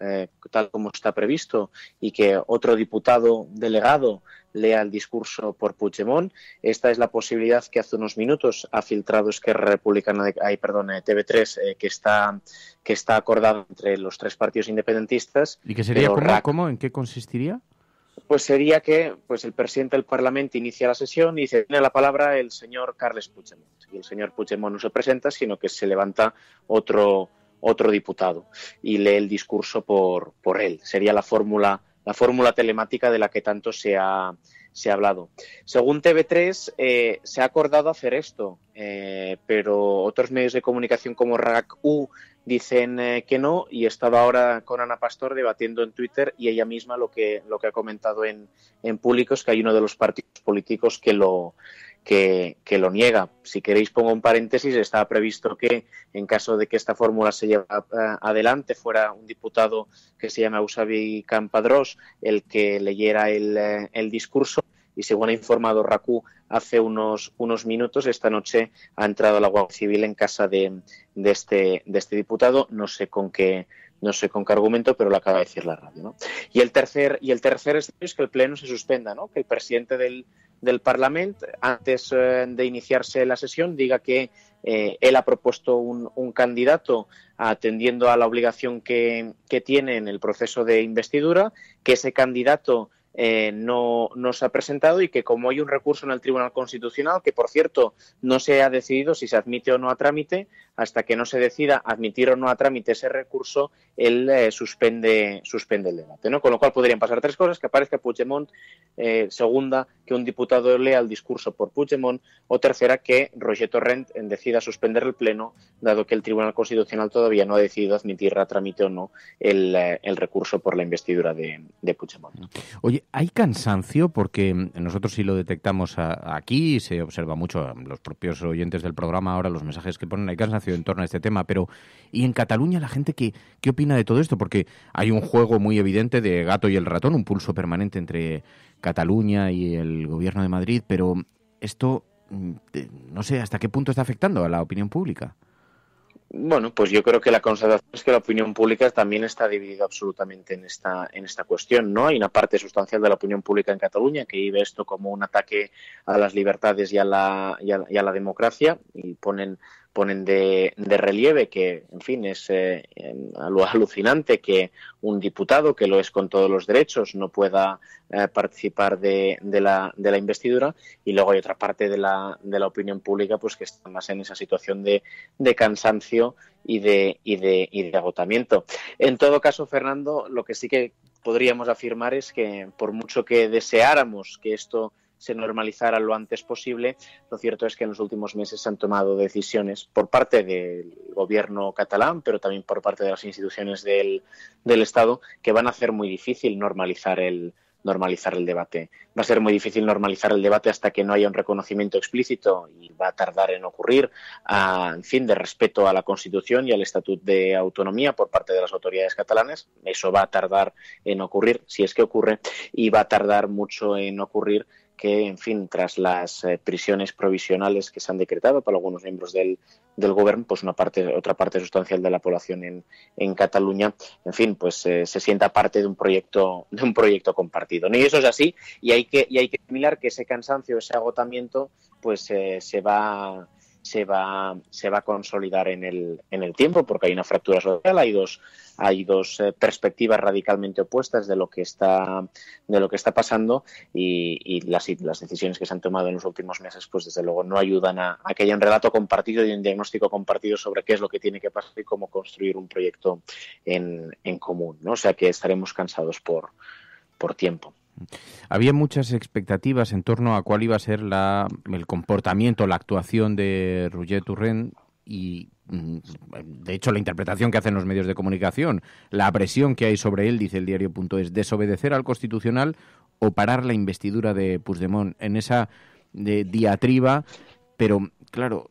tal como está previsto y que otro diputado delegado lea el discurso por Puigdemont. Esta es la posibilidad que hace unos minutos ha filtrado Esquerra Republicana TV3, que está acordado entre los tres partidos independentistas. ¿Y qué sería? ¿Cómo? ¿En qué consistiría? Pues sería que el presidente del Parlamento inicia la sesión y dice, tiene la palabra el señor Carles Puigdemont. Y el señor Puigdemont no se presenta, sino que se levanta otro diputado y lee el discurso por él. Sería la fórmula telemática de la que tanto se ha hablado. Según TV3, se ha acordado hacer esto, pero otros medios de comunicación como RAC-U dicen que no, y he estado ahora con Ana Pastor debatiendo en Twitter y ella misma lo que ha comentado en público es que hay uno de los partidos políticos que lo niega. Si queréis pongo un paréntesis, estaba previsto que en caso de que esta fórmula se lleve adelante fuera un diputado que se llama Eusebi Campadrós el que leyera el discurso, y según ha informado RAC-U hace unos minutos, esta noche ha entrado la Guardia Civil en casa de este diputado, no sé con qué argumento, pero lo acaba de decir la radio, ¿no? Y el tercer es que el pleno se suspenda, ¿no? Que el presidente del Parlamento, antes de iniciarse la sesión, diga que él ha propuesto un candidato atendiendo a la obligación que tiene en el proceso de investidura, que ese candidato no se ha presentado y que como hay un recurso en el Tribunal Constitucional, que por cierto no se ha decidido si se admite o no a trámite, hasta que no se decida admitir o no a trámite ese recurso, él suspende el debate, ¿no? Con lo cual podrían pasar tres cosas: que aparezca Puigdemont, segunda, que un diputado lea el discurso por Puigdemont, o tercera, que Roger Torrent decida suspender el pleno, dado que el Tribunal Constitucional todavía no ha decidido admitir a trámite o no el recurso por la investidura de Puigdemont. Oye, ¿Hay cansancio? Porque nosotros sí lo detectamos aquí, se observa mucho, los propios oyentes del programa ahora, los mensajes que ponen, hay cansancio en torno a este tema, pero ¿y en Cataluña la gente qué opina de todo esto? Porque hay un juego muy evidente de gato y el ratón, un pulso permanente entre Cataluña y el Gobierno de Madrid, pero esto, no sé, ¿hasta qué punto está afectando a la opinión pública? Bueno, pues yo creo que la constatación es que la opinión pública también está dividida absolutamente en esta cuestión, ¿no? Hay una parte sustancial de la opinión pública en Cataluña que vive esto como un ataque a las libertades y a la democracia y ponen de relieve que, en fin, es lo alucinante que un diputado, que lo es con todos los derechos, no pueda participar de la investidura, y luego hay otra parte de la opinión pública pues que está más en esa situación de cansancio y de agotamiento. En todo caso, Fernando, lo que sí que podríamos afirmar es que por mucho que deseáramos que esto se normalizara lo antes posible, lo cierto es que en los últimos meses se han tomado decisiones por parte del gobierno catalán, pero también por parte de las instituciones del Estado, que van a hacer muy difícil normalizar el debate. Va a ser muy difícil normalizar el debate hasta que no haya un reconocimiento explícito, y va a tardar en ocurrir, en fin, de respeto a la Constitución y al Estatut de Autonomía por parte de las autoridades catalanas. Eso va a tardar en ocurrir, si es que ocurre, y va a tardar mucho en ocurrir que, en fin, tras las prisiones provisionales que se han decretado para algunos miembros del gobierno, pues otra parte sustancial de la población en Cataluña, en fin, pues se sienta parte de un proyecto compartido, ¿no? Y eso es así, y hay que mirar que ese cansancio, ese agotamiento, pues se va a consolidar en el tiempo, porque hay una fractura social, hay dos perspectivas radicalmente opuestas de lo que está pasando, y las decisiones que se han tomado en los últimos meses, pues desde luego no ayudan a que haya un relato compartido y un diagnóstico compartido sobre qué es lo que tiene que pasar y cómo construir un proyecto en común, ¿no? O sea que estaremos cansados por tiempo. Había muchas expectativas en torno a cuál iba a ser el comportamiento, la actuación de Roger Torrent y, de hecho, la interpretación que hacen los medios de comunicación, la presión que hay sobre él, dice el diario.es, desobedecer al Constitucional o parar la investidura de Puigdemont en esa diatriba. Pero, claro,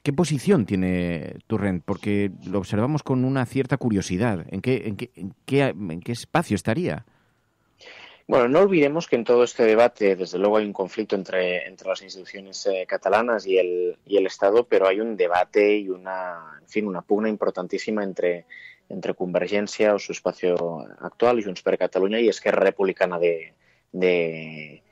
¿qué posición tiene Torrent? Porque lo observamos con una cierta curiosidad. ¿En qué espacio estaría? Bueno, no olvidemos que en todo este debate, desde luego, hay un conflicto entre las instituciones catalanas y el Estado, pero hay un debate y una pugna importantísima entre Convergencia, o su espacio actual, y Junts per Catalunya, y Esquerra Republicana de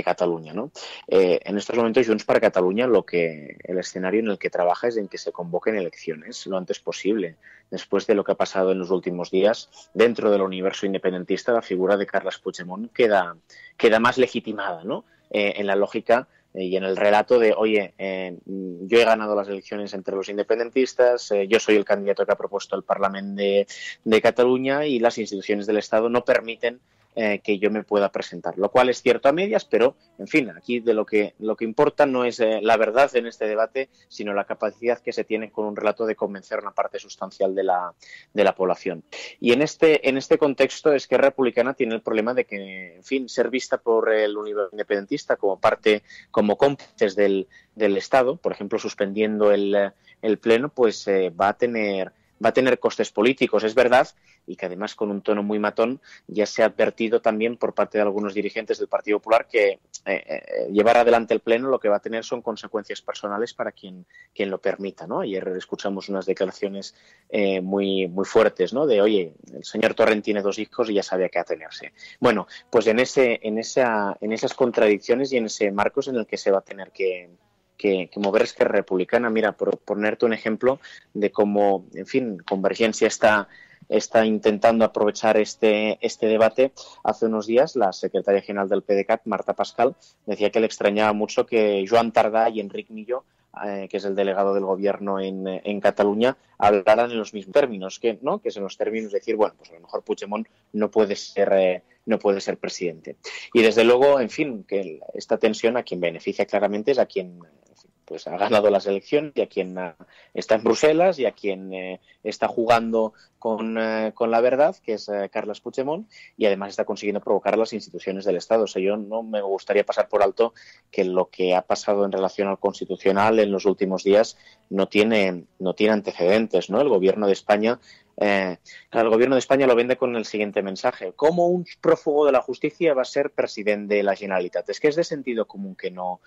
Cataluña, ¿no? En estos momentos Junts per Catalunya el escenario en el que trabaja es en que se convoquen elecciones lo antes posible. Después de lo que ha pasado en los últimos días, dentro del universo independentista, la figura de Carles Puigdemont queda más legitimada, ¿no? En la lógica y en el relato de, oye, yo he ganado las elecciones entre los independentistas, yo soy el candidato que ha propuesto el Parlamento de Cataluña, y las instituciones del Estado no permiten que yo me pueda presentar, lo cual es cierto a medias, pero, en fin, aquí de lo que importa no es la verdad en este debate, sino la capacidad que se tiene con un relato de convencer a una parte sustancial de la población. Y en este contexto, Esquerra Republicana tiene el problema de que, en fin, ser vista por el universo independentista como cómplices del Estado, por ejemplo, suspendiendo el pleno, pues va a tener costes políticos, es verdad, y que además, con un tono muy matón, ya se ha advertido también por parte de algunos dirigentes del Partido Popular que llevar adelante el pleno lo que va a tener son consecuencias personales para quien lo permita, ¿no? Ayer escuchamos unas declaraciones muy, muy fuertes, ¿no? De, oye, el señor Torrent tiene 2 hijos y ya sabe a qué atenerse. Bueno, pues en esas contradicciones y en ese marco es en el que se va a tener que mover Esquerra Republicana. Mira, por ponerte un ejemplo de cómo, en fin, Convergencia está intentando aprovechar este debate. Hace unos días la secretaria general del PDeCAT, Marta Pascal, decía que le extrañaba mucho que Joan Tardà y Enric Millo, que es el delegado del gobierno en Cataluña, hablaran en los mismos términos, que es en los términos de decir, bueno, pues a lo mejor Puigdemont no puede ser presidente. Y desde luego, en fin, que esta tensión a quien beneficia claramente es a quien pues ha ganado las elecciones y a quien está en Bruselas y a quien está jugando con la verdad, que es Carles Puigdemont, y además está consiguiendo provocar las instituciones del Estado. O sea, yo no me gustaría pasar por alto que lo que ha pasado en relación al Constitucional en los últimos días no tiene antecedentes, ¿no? El Gobierno de España lo vende con el siguiente mensaje: ¿cómo un prófugo de la justicia va a ser presidente de la Generalitat? Es que es de sentido común que no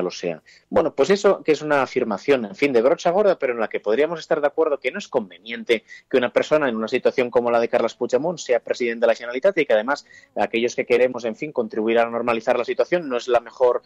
lo sea. Bueno, pues eso que es una afirmación, en fin, de brocha gorda, pero en la que podríamos estar de acuerdo que no es conveniente que una persona en una situación como la de Carles Puigdemont sea presidente de la Generalitat, y que además aquellos que queremos, en fin, contribuir a normalizar la situación no es la mejor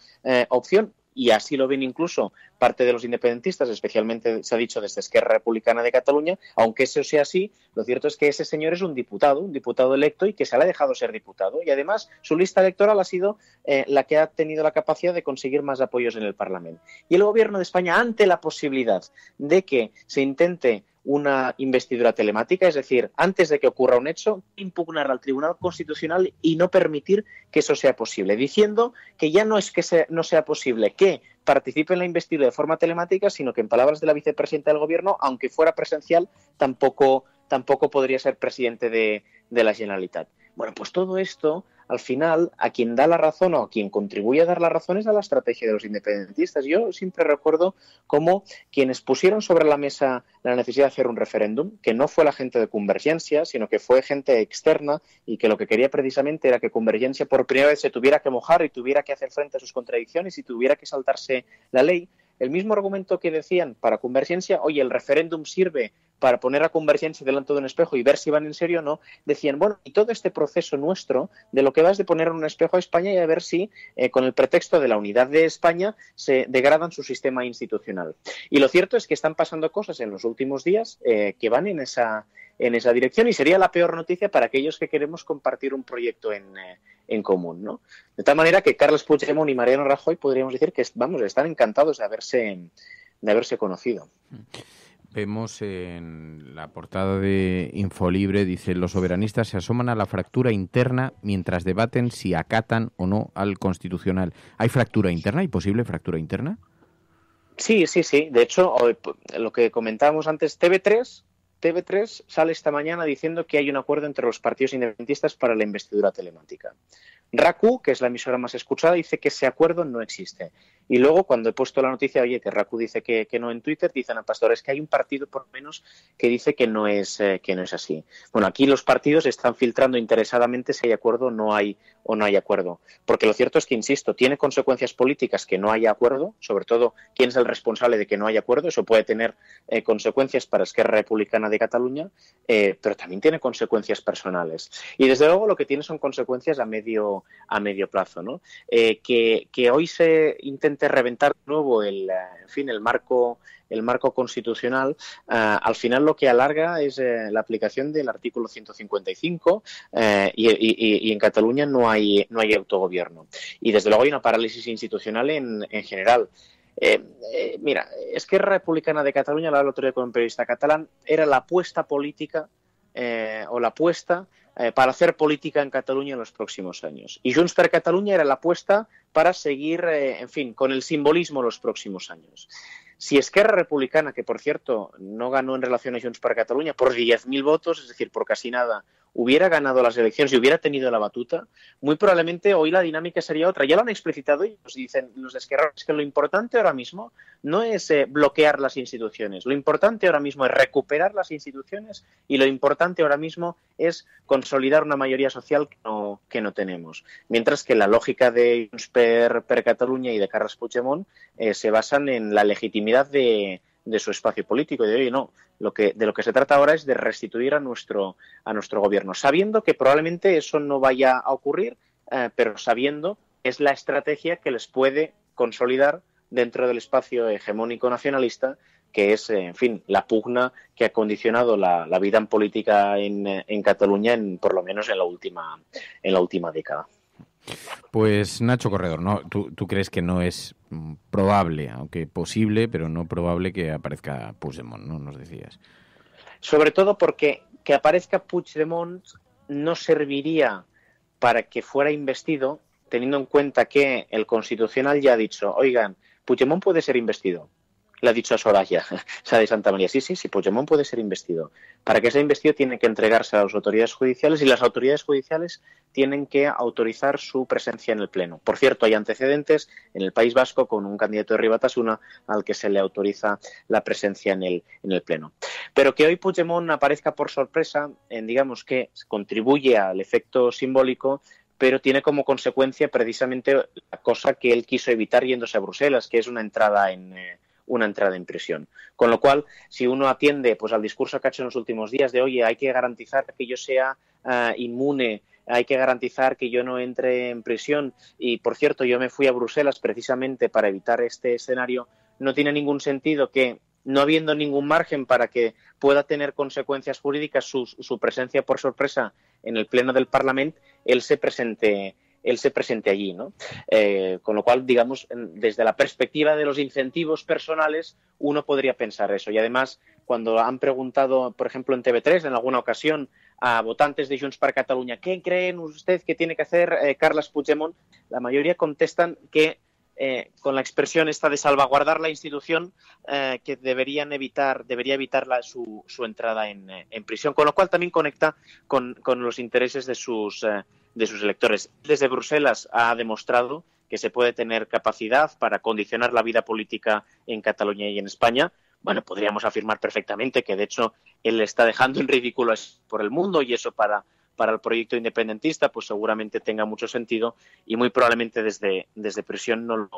opción. Y así lo ven incluso parte de los independentistas, especialmente se ha dicho desde Esquerra Republicana de Cataluña. Aunque eso sea así, lo cierto es que ese señor es un diputado electo y que se le ha dejado ser diputado. Y además su lista electoral ha sido la que ha tenido la capacidad de conseguir más apoyos en el Parlamento. Y el Gobierno de España, ante la posibilidad de que se intente una investidura telemática, es decir, antes de que ocurra un hecho, impugnar al Tribunal Constitucional y no permitir que eso sea posible, diciendo que ya no es que no sea posible que participe en la investidura de forma telemática, sino que, en palabras de la vicepresidenta del Gobierno, aunque fuera presencial, tampoco podría ser presidente de la Generalitat. Bueno, pues todo esto, al final, a quien da la razón o a quien contribuye a dar la razón es a la estrategia de los independentistas. Yo siempre recuerdo cómo quienes pusieron sobre la mesa la necesidad de hacer un referéndum, que no fue la gente de Convergencia, sino que fue gente externa, y que lo que quería precisamente era que Convergencia por primera vez se tuviera que mojar y tuviera que hacer frente a sus contradicciones y tuviera que saltarse la ley. El mismo argumento que decían para Convergencia: oye, el referéndum sirve para poner a Convergencia delante de un espejo y ver si van en serio o no, decían, bueno, y todo este proceso nuestro de lo que va es de poner en un espejo a España y a ver si, con el pretexto de la unidad de España, se degradan su sistema institucional. Y lo cierto es que están pasando cosas en los últimos días que van en esa dirección, y sería la peor noticia para aquellos que queremos compartir un proyecto en común, ¿no? De tal manera que Carles Puigdemont y Mariano Rajoy podríamos decir que, están encantados de haberse conocido. Vemos en la portada de Infolibre, dice: los soberanistas se asoman a la fractura interna mientras debaten si acatan o no al Constitucional. ¿Hay fractura interna? ¿Hay posible fractura interna? Sí. De hecho, lo que comentábamos antes, TV3 sale esta mañana diciendo que hay un acuerdo entre los partidos independentistas para la investidura telemática. RACU, que es la emisora más escuchada, dice que ese acuerdo no existe. Y luego, cuando he puesto la noticia, oye, que RACU dice que no en Twitter, dicen a Pastores que hay un partido, por lo menos, que dice que no es así. Bueno, aquí los partidos están filtrando interesadamente si hay acuerdo o no hay acuerdo. Porque lo cierto es que, insisto, tiene consecuencias políticas que no haya acuerdo, sobre todo quién es el responsable de que no haya acuerdo. Eso puede tener consecuencias para Esquerra Republicana de Cataluña, pero también tiene consecuencias personales. Y desde luego lo que tiene son consecuencias a medio plazo, ¿no? Que hoy se intente reventar de nuevo el marco constitucional, al final lo que alarga es la aplicación del artículo 155 y en Cataluña no hay autogobierno. Y desde luego hay una parálisis institucional en general. Mira, Esquerra Republicana de Cataluña, la otro día con un periodista catalán, era la apuesta política o la apuesta para hacer política en Cataluña en los próximos años. Y Junts per Catalunya era la apuesta para seguir, con el simbolismo los próximos años. Si Esquerra Republicana, que por cierto no ganó en relación a Junts per Catalunya por 10.000 votos, es decir, por casi nada, hubiera ganado las elecciones y hubiera tenido la batuta, muy probablemente hoy la dinámica sería otra. Ya lo han explicitado y nos dicen los de Esquerra, es que lo importante ahora mismo no es bloquear las instituciones, lo importante ahora mismo es recuperar las instituciones y lo importante ahora mismo es consolidar una mayoría social que no tenemos. Mientras que la lógica de Junts per Catalunya y de Carles Puigdemont se basan en la legitimidad de su espacio político, y de oye, no, de lo que se trata ahora es de restituir a nuestro gobierno, sabiendo que probablemente eso no vaya a ocurrir, pero sabiendo es la estrategia que les puede consolidar dentro del espacio hegemónico nacionalista, que es, la pugna que ha condicionado la vida en política en Cataluña, por lo menos en la última década. Pues Nacho Corredor, ¿no? ¿Tú crees que no es probable, aunque posible, pero no probable que aparezca Puigdemont, ¿no? Nos decías. Sobre todo porque que aparezca Puigdemont no serviría para que fuera investido, teniendo en cuenta que el Constitucional ya ha dicho, oigan, Puigdemont puede ser investido. Le ha dicho a Soraya Sáenz de Santamaría, sí, Puigdemont puede ser investido. Para que sea investido tiene que entregarse a las autoridades judiciales y las autoridades judiciales tienen que autorizar su presencia en el Pleno. Por cierto, hay antecedentes en el País Vasco con un candidato de Herri Batasuna al que se le autoriza la presencia en el Pleno. Pero que hoy Puigdemont aparezca por sorpresa, digamos que contribuye al efecto simbólico, pero tiene como consecuencia precisamente la cosa que él quiso evitar yéndose a Bruselas, que es una entrada en prisión. Con lo cual, si uno atiende pues al discurso que ha hecho en los últimos días de oye, hay que garantizar que yo sea inmune, hay que garantizar que yo no entre en prisión y, por cierto, yo me fui a Bruselas precisamente para evitar este escenario, no tiene ningún sentido que, no habiendo ningún margen para que pueda tener consecuencias jurídicas su presencia por sorpresa en el Pleno del Parlamento, él se presente allí, ¿no? Con lo cual, digamos, desde la perspectiva de los incentivos personales, uno podría pensar eso. Y además, cuando han preguntado, por ejemplo, en TV3, en alguna ocasión, a votantes de Junts per Catalunya, ¿qué creen usted que tiene que hacer Carles Puigdemont? La mayoría contestan que con la expresión esta de salvaguardar la institución, que debería evitar su entrada en prisión, con lo cual también conecta con los intereses de sus electores. Desde Bruselas ha demostrado que se puede tener capacidad para condicionar la vida política en Cataluña y en España. Bueno, podríamos afirmar perfectamente que, de hecho, él está dejando en ridículo por el mundo y eso para el proyecto independentista pues seguramente tenga mucho sentido y muy probablemente desde prisión no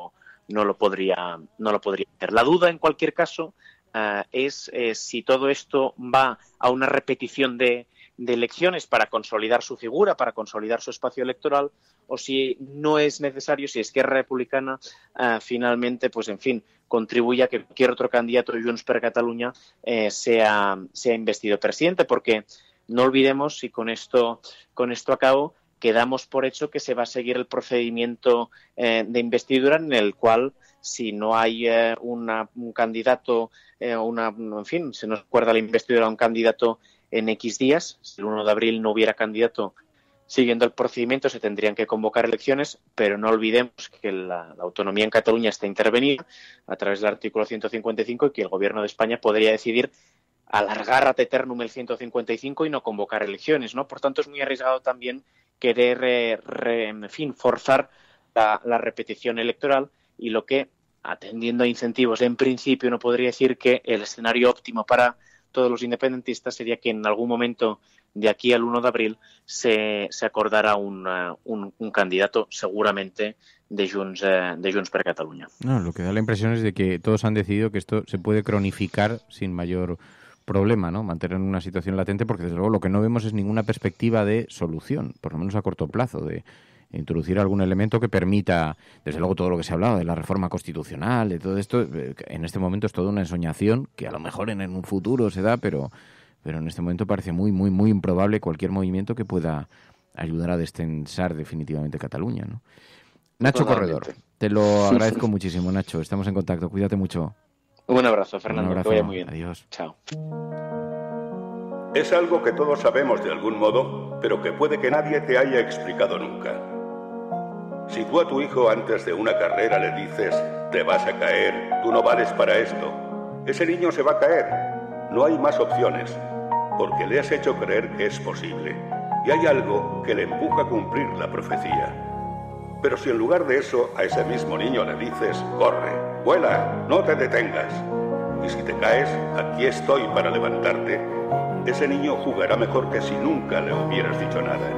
lo podría hacer. La duda, en cualquier caso, es si todo esto va a una repetición de elecciones para consolidar su figura, para consolidar su espacio electoral, o si no es necesario, si Esquerra Republicana finalmente, pues en fin, contribuye a que cualquier otro candidato de Junts per Catalunya sea investido presidente, porque no olvidemos, y con esto acabo, que damos por hecho que se va a seguir el procedimiento de investidura en el cual, si no hay un candidato, en fin, se nos acuerda la investidura a un candidato en X días, si el 1 de abril no hubiera candidato, siguiendo el procedimiento se tendrían que convocar elecciones, pero no olvidemos que la autonomía en Cataluña está intervenida a través del artículo 155 y que el Gobierno de España podría decidir alargar ad eternum el 155 y no convocar elecciones, ¿no? Por tanto, es muy arriesgado también querer, en fin, forzar la repetición electoral y lo que, atendiendo a incentivos, en principio uno podría decir que el escenario óptimo para todos los independentistas sería que en algún momento de aquí al 1 de abril se acordara un candidato seguramente de Junts per Catalunya. No, lo que da la impresión es de que todos han decidido que esto se puede cronificar sin mayor problema, ¿no? Mantener una situación latente, porque desde luego lo que no vemos es ninguna perspectiva de solución, por lo menos a corto plazo, de introducir algún elemento que permita, desde luego todo lo que se ha hablado de la reforma constitucional, de todo esto, en este momento es toda una ensoñación que a lo mejor en un futuro se da, pero en este momento parece muy, muy, muy improbable cualquier movimiento que pueda ayudar a destensar definitivamente Cataluña, ¿no? Nacho Corredor, te lo agradezco muchísimo, Nacho, estamos en contacto, cuídate mucho. Un abrazo, Fernando, que vaya muy bien. Adiós. Chao. Es algo que todos sabemos de algún modo, pero que puede que nadie te haya explicado nunca. Si tú a tu hijo antes de una carrera le dices, te vas a caer, tú no vales para esto, ese niño se va a caer. No hay más opciones, porque le has hecho creer que es posible. Y hay algo que le empuja a cumplir la profecía. Pero si en lugar de eso a ese mismo niño le dices, corre, vuela, no te detengas, y si te caes, aquí estoy para levantarte, ese niño jugará mejor que si nunca le hubieras dicho nada.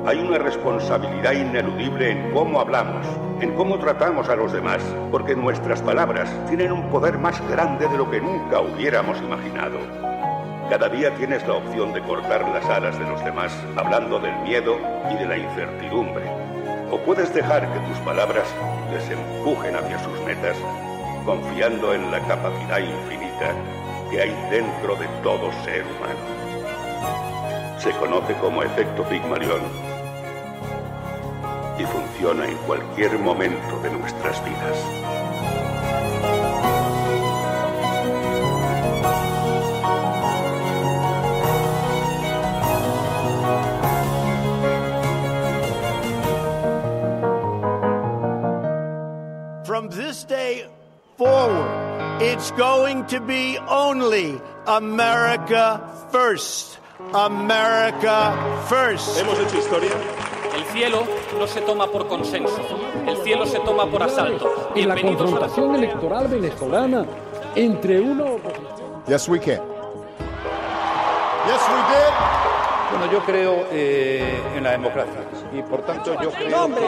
Hay una responsabilidad ineludible en cómo hablamos, en cómo tratamos a los demás, porque nuestras palabras tienen un poder más grande de lo que nunca hubiéramos imaginado. Cada día tienes la opción de cortar las alas de los demás, hablando del miedo y de la incertidumbre. O puedes dejar que tus palabras les empujen hacia sus metas, confiando en la capacidad infinita que hay dentro de todo ser humano. Se conoce como efecto Pigmalión y funciona en cualquier momento de nuestras vidas. From this day forward. It's going to be only America first. America first. ¿Hemos hecho historia? El cielo no se toma por consenso, el cielo se toma por asalto. En la confrontación electoral venezolana entre una oposición. Yes, we can. Yes, we did. Bueno, yo creo en la democracia y por tanto yo creo... No, hombre,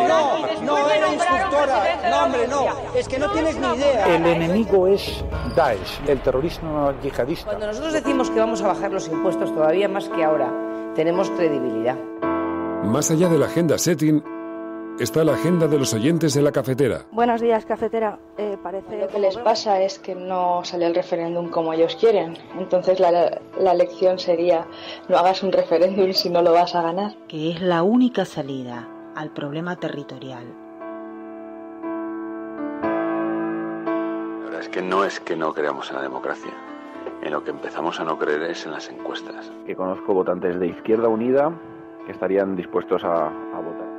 no era instructora. No, hombre, no. Es que no tienes ni idea. El enemigo es Daesh, el terrorismo yihadista. Cuando nosotros decimos que vamos a bajar los impuestos todavía más que ahora, tenemos credibilidad. Más allá de la agenda setting, está la agenda de los oyentes de la cafetera. Buenos días, cafetera. Parece lo que les pasa es que no sale el referéndum como ellos quieren. Entonces la lección sería: no hagas un referéndum si no lo vas a ganar. Que es la única salida al problema territorial. La verdad es que no creamos en la democracia. En lo que empezamos a no creer es en las encuestas. Que conozco votantes de Izquierda Unida que estarían dispuestos a votar.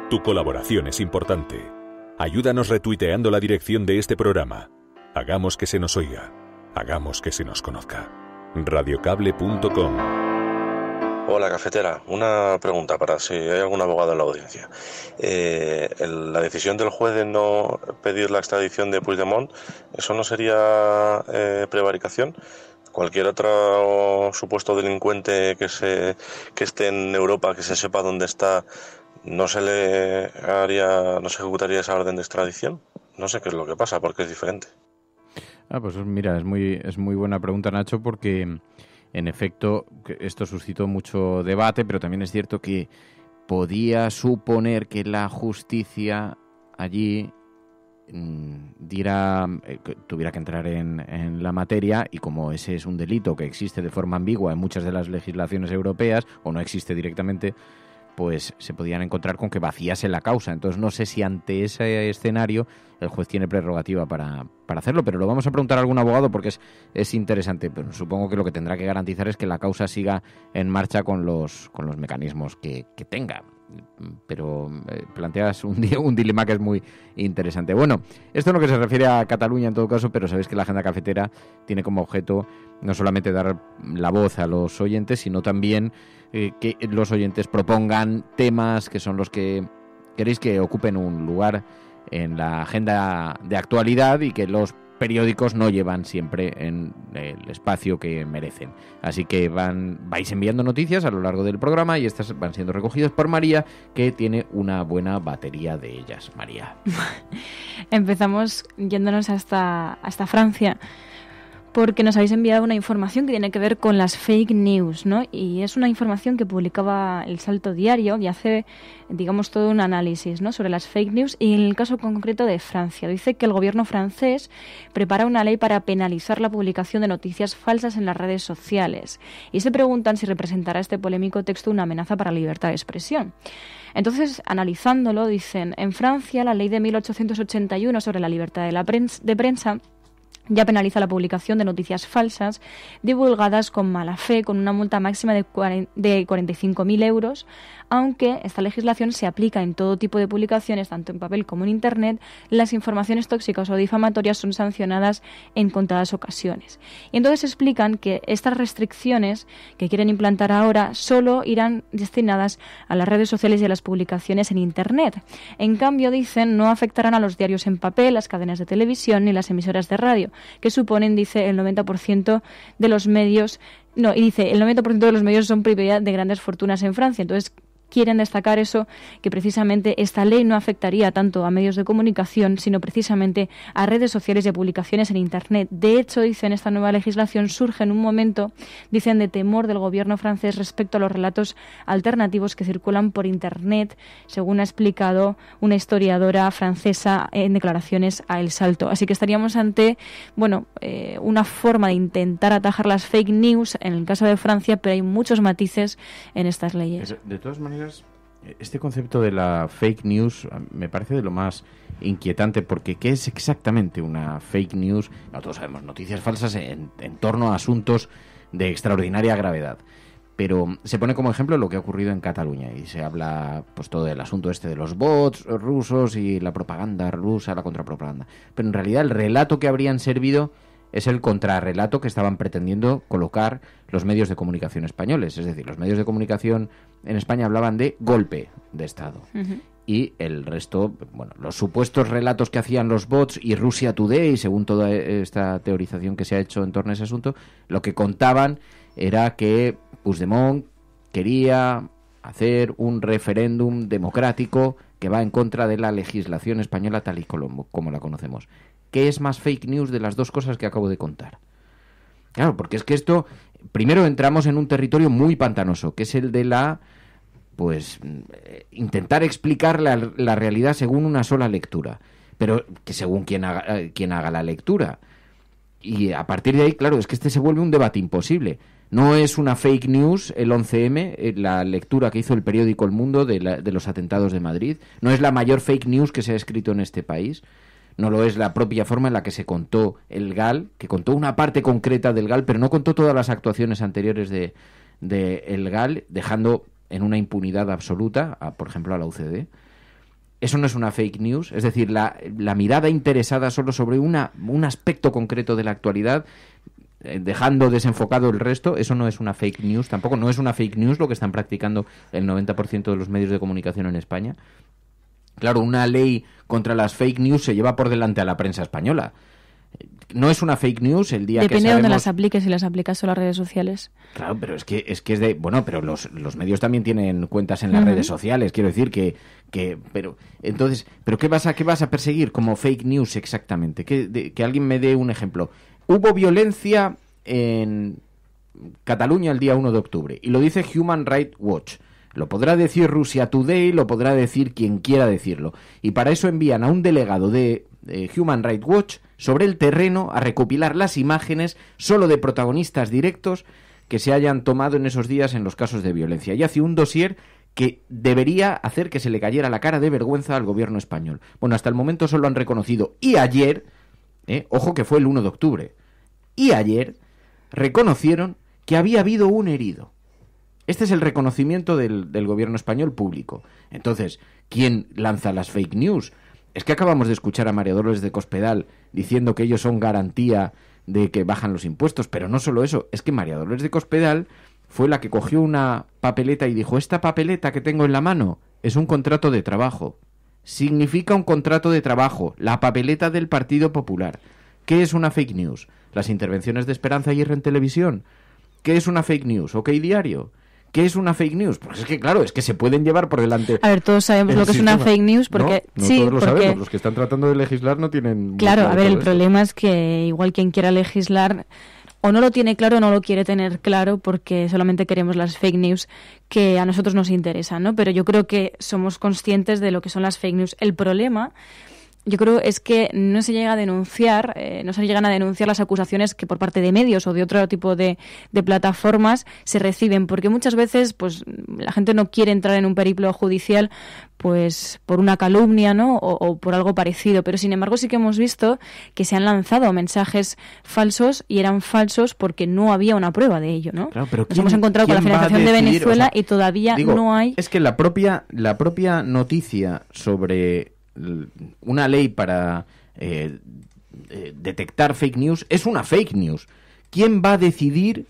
Tu colaboración es importante. Ayúdanos retuiteando la dirección de este programa. Hagamos que se nos oiga. Hagamos que se nos conozca. Radiocable.com. Hola, cafetera. Una pregunta para si hay algún abogado en la audiencia. La decisión del juez de no pedir la extradición de Puigdemont, ¿eso no sería prevaricación? Cualquier otro supuesto delincuente que esté en Europa, que se sepa dónde está, ¿no se ejecutaría esa orden de extradición? No sé qué es lo que pasa, porque es diferente. Pues mira, es muy buena pregunta, Nacho, porque en efecto esto suscitó mucho debate, pero también es cierto que podía suponer que la justicia allí tuviera que entrar en la materia, y como ese es un delito que existe de forma ambigua en muchas de las legislaciones europeas o no existe directamente, pues se podían encontrar con que vaciase la causa. Entonces no sé si ante ese escenario el juez tiene prerrogativa para hacerlo, pero lo vamos a preguntar a algún abogado porque es interesante. Pero supongo que lo que tendrá que garantizar es que la causa siga en marcha con los mecanismos que tenga. Pero planteas un dilema que es muy interesante. Bueno, esto en lo que se refiere a Cataluña en todo caso, pero sabéis que la agenda cafetera tiene como objeto no solamente dar la voz a los oyentes, sino también que los oyentes propongan temas que son los que queréis que ocupen un lugar en la agenda de actualidad y que los periódicos no llevan siempre en el espacio que merecen. Así que vais enviando noticias a lo largo del programa y estas van siendo recogidas por María, que tiene una buena batería de ellas. María. Empezamos yéndonos hasta Francia, porque nos habéis enviado una información que tiene que ver con las fake news, ¿no? Y es una información que publicaba El Salto Diario y hace, digamos, todo un análisis, ¿no?, sobre las fake news, y en el caso concreto de Francia. Dice que el gobierno francés prepara una ley para penalizar la publicación de noticias falsas en las redes sociales. Y se preguntan si representará este polémico texto una amenaza para la libertad de expresión. Entonces, analizándolo, dicen: en Francia, la ley de 1881 sobre la libertad de prensa ya penaliza la publicación de noticias falsas divulgadas con mala fe, con una multa máxima de 45.000 euros, aunque esta legislación se aplica en todo tipo de publicaciones, tanto en papel como en Internet. Las informaciones tóxicas o difamatorias son sancionadas en contadas ocasiones. Y entonces explican que estas restricciones que quieren implantar ahora solo irán destinadas a las redes sociales y a las publicaciones en Internet. En cambio, dicen, no afectarán a los diarios en papel, las cadenas de televisión ni las emisoras de radio, que suponen, dice, el 90% de los medios. No, y dice, el 90% de los medios son propiedad de grandes fortunas en Francia. Entonces, quieren destacar eso, que precisamente esta ley no afectaría tanto a medios de comunicación, sino precisamente a redes sociales y a publicaciones en Internet. De hecho, dicen, esta nueva legislación surge en un momento, dicen, de temor del gobierno francés respecto a los relatos alternativos que circulan por Internet, según ha explicado una historiadora francesa en declaraciones a El Salto. Así que estaríamos ante, una forma de intentar atajar las fake news en el caso de Francia, pero hay muchos matices en estas leyes. De todas maneras, este concepto de la fake news me parece de lo más inquietante, porque ¿qué es exactamente una fake news? No, todos sabemos, noticias falsas en torno a asuntos de extraordinaria gravedad. Pero se pone como ejemplo lo que ha ocurrido en Cataluña y se habla pues todo el asunto este de los bots rusos y la propaganda rusa, la contrapropaganda. Pero en realidad el relato que habrían servido es el contrarrelato que estaban pretendiendo colocar los medios de comunicación españoles. Es decir, los medios de comunicación en España hablaban de golpe de Estado. Uh-huh. Y el resto, bueno, los supuestos relatos que hacían los bots y Russia Today, según toda esta teorización que se ha hecho en torno a ese asunto, lo que contaban era que Puigdemont quería hacer un referéndum democrático que va en contra de la legislación española tal y como la conocemos. ¿Qué es más fake news de las dos cosas que acabo de contar? Claro, porque es que esto, primero entramos en un territorio muy pantanoso, que es el de intentar explicar la realidad según una sola lectura, pero que según quien haga la lectura. Y a partir de ahí, claro, es que este se vuelve un debate imposible. No es una fake news el 11M, la lectura que hizo el periódico El Mundo de los atentados de Madrid. No es la mayor fake news que se ha escrito en este país. No lo es la propia forma en la que se contó el GAL, que contó una parte concreta del GAL, pero no contó todas las actuaciones anteriores de el GAL, dejando en una impunidad absoluta, por ejemplo, a la UCD. Eso no es una fake news, es decir, la mirada interesada solo sobre un aspecto concreto de la actualidad, dejando desenfocado el resto. Eso no es una fake news, tampoco no es una fake news lo que están practicando el 90% de los medios de comunicación en España. Claro, una ley contra las fake news se lleva por delante a la prensa española. No es una fake news el día Depende que sabemos... de dónde las apliques, si las aplicas solo a las redes sociales. Claro, pero es que es de... Bueno, pero los medios también tienen cuentas en las redes sociales, quiero decir pero entonces, ¿pero qué vas a perseguir como fake news exactamente? Que alguien me dé un ejemplo. Hubo violencia en Cataluña el día 1 de octubre y lo dice Human Rights Watch. Lo podrá decir Russia Today, lo podrá decir quien quiera decirlo. Y para eso envían a un delegado de Human Rights Watch sobre el terreno a recopilar las imágenes solo de protagonistas directos que se hayan tomado en esos días en los casos de violencia. Y hace un dossier que debería hacer que se le cayera la cara de vergüenza al gobierno español. Bueno, hasta el momento solo han reconocido. Y ayer, ojo que fue el 1 de octubre, y ayer reconocieron que había habido un herido. Este es el reconocimiento del gobierno español público. Entonces, ¿quién lanza las fake news? Es que acabamos de escuchar a María Dolores de Cospedal diciendo que ellos son garantía de que bajan los impuestos, pero no solo eso, es que María Dolores de Cospedal fue la que cogió una papeleta y dijo: esta papeleta que tengo en la mano es un contrato de trabajo. Significa un contrato de trabajo, la papeleta del Partido Popular. ¿Qué es una fake news? Las intervenciones de Esperanza Aguirre en televisión. ¿Qué es una fake news? ¿OK Diario? ¿Qué es una fake news? Pues es que, claro, es que se pueden llevar por delante... A ver, todos sabemos lo que es una fake news porque... No sí, todos lo sabemos. Los que están tratando de legislar no tienen... Claro, a ver, el problema es que igual quien quiera legislar o no lo tiene claro o no lo quiere tener claro porque solamente queremos las fake news que a nosotros nos interesan, ¿no? Pero yo creo que somos conscientes de lo que son las fake news. El problema... yo creo es que no se llega a denunciar, no se llegan a denunciar las acusaciones que por parte de medios o de otro tipo de plataformas se reciben, porque muchas veces pues la gente no quiere entrar en un periplo judicial pues por una calumnia, ¿no? O por algo parecido, pero sin embargo sí que hemos visto que se han lanzado mensajes falsos y eran falsos porque no había una prueba de ello, ¿no? Claro, pero nos hemos encontrado con la financiación de Venezuela, o sea, y todavía no hay... Es que la propia noticia sobre una ley para detectar fake news es una fake news. ¿Quién va a decidir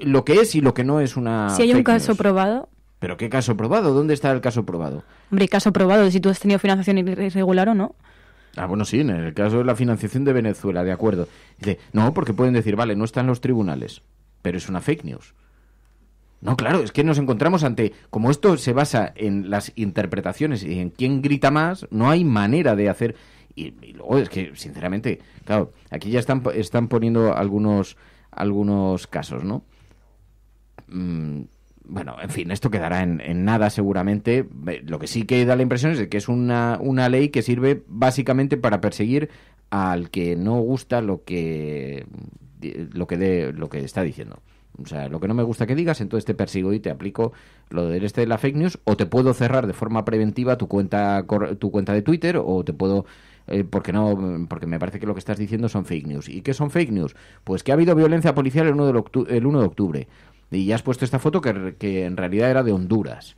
lo que es y lo que no es una si hay un caso news? Probado. ¿Pero qué caso probado? ¿Dónde está el caso probado? Hombre, caso probado de si tú has tenido financiación irregular o no. Ah, bueno, sí, en el caso de la financiación de Venezuela, de acuerdo. Dice, no, porque pueden decir, vale, no está en los tribunales, pero es una fake news. No, claro, es que nos encontramos ante... Como esto se basa en las interpretaciones y en quién grita más, no hay manera de hacer... Y luego es que, sinceramente, claro, aquí ya están poniendo algunos casos, ¿no? Bueno, en fin, esto quedará en nada seguramente. Lo que sí que da la impresión es de que es una ley que sirve básicamente para perseguir al que no gusta lo que está diciendo. O sea, lo que no me gusta que digas, entonces te persigo y te aplico lo de la fake news, o te puedo cerrar de forma preventiva tu cuenta de Twitter, o te puedo... porque me parece que lo que estás diciendo son fake news. ¿Y qué son fake news? Pues que ha habido violencia policial el 1 de octubre. y ya has puesto esta foto que en realidad era de Honduras.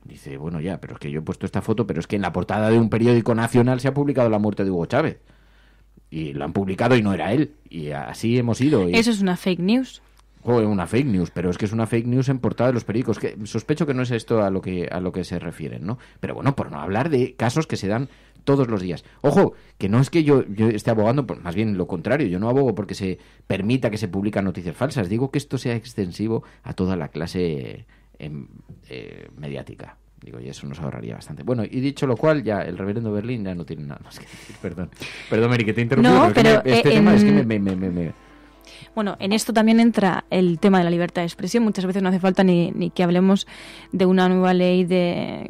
Dice, bueno, ya, pero es que yo he puesto esta foto, pero es que en la portada de un periódico nacional se ha publicado la muerte de Hugo Chávez. Y lo han publicado y no era él. Y así hemos ido. Eso es una fake news. Una fake news, pero es que es una fake news en portada de los periódicos. Que sospecho que no es esto a lo que se refieren, ¿no? Pero bueno, por no hablar de casos que se dan todos los días. Ojo, que no es que yo esté abogando, más bien lo contrario. Yo no abogo porque se permita que se publiquen noticias falsas. Digo que esto sea extensivo a toda la clase mediática. Digo, y eso nos ahorraría bastante. Bueno, y dicho lo cual, ya el reverendo Berlín ya no tiene nada más que decir. Perdón, Mary, que te he interrumpido. No, pero este tema es que me... Bueno, en esto también entra el tema de la libertad de expresión. Muchas veces no hace falta ni que hablemos de una nueva ley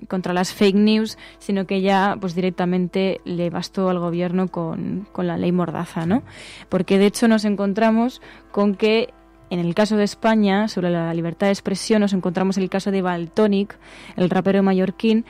contra las fake news, sino que ya pues directamente le bastó al gobierno con la ley Mordaza, ¿no? Porque de hecho nos encontramos con que en el caso de España, sobre la libertad de expresión, nos encontramos el caso de Valtonyc, el rapero mallorquín,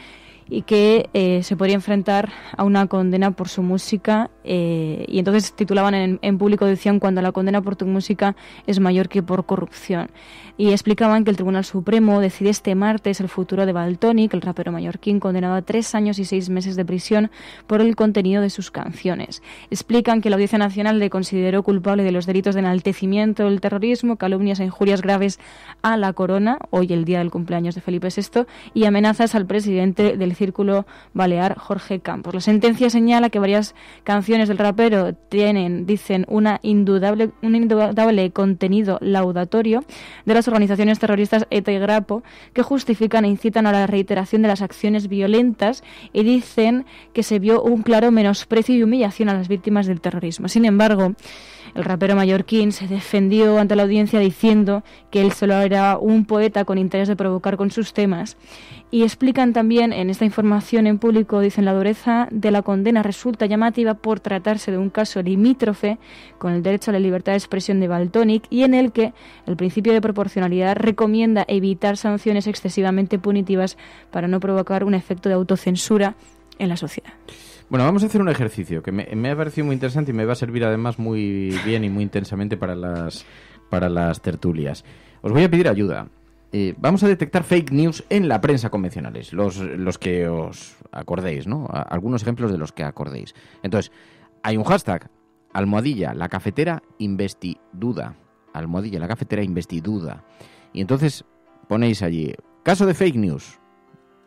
y que se podría enfrentar a una condena por su música, y entonces titulaban en público, decían, cuando la condena por tu música es mayor que por corrupción. Y explicaban que el Tribunal Supremo decide este martes el futuro de Valtonyc, el rapero mallorquín, condenado a 3 años y 6 meses de prisión por el contenido de sus canciones. Explican que la Audiencia Nacional le consideró culpable de los delitos de enaltecimiento del terrorismo, calumnias e injurias graves a la corona, hoy el día del cumpleaños de Felipe VI, y amenazas al presidente del Círculo Balear, Jorge Campos. La sentencia señala que varias canciones del rapero dicen un indudable contenido laudatorio de las organizaciones terroristas ETA y Grapo, que justifican e incitan a la reiteración de las acciones violentas, y dicen que se vio un claro menosprecio y humillación a las víctimas del terrorismo. Sin embargo, el rapero mallorquín se defendió ante la audiencia diciendo que él solo era un poeta con interés de provocar con sus temas. Y explican también en esta información en público, dicen, la dureza de la condena resulta llamativa por tratarse de un caso limítrofe con el derecho a la libertad de expresión de Valtonyc, y en el que el principio de proporcionalidad recomienda evitar sanciones excesivamente punitivas para no provocar un efecto de autocensura en la sociedad. Bueno, vamos a hacer un ejercicio que me ha parecido muy interesante y me va a servir además muy bien y muy intensamente para las tertulias. Os voy a pedir ayuda. Vamos a detectar fake news en la prensa convencionales, los que os acordéis, ¿no? Algunos ejemplos de los que acordéis. Entonces, hay un hashtag, #la cafetera investiduda. #la cafetera investiduda. Y entonces ponéis allí, caso de fake news.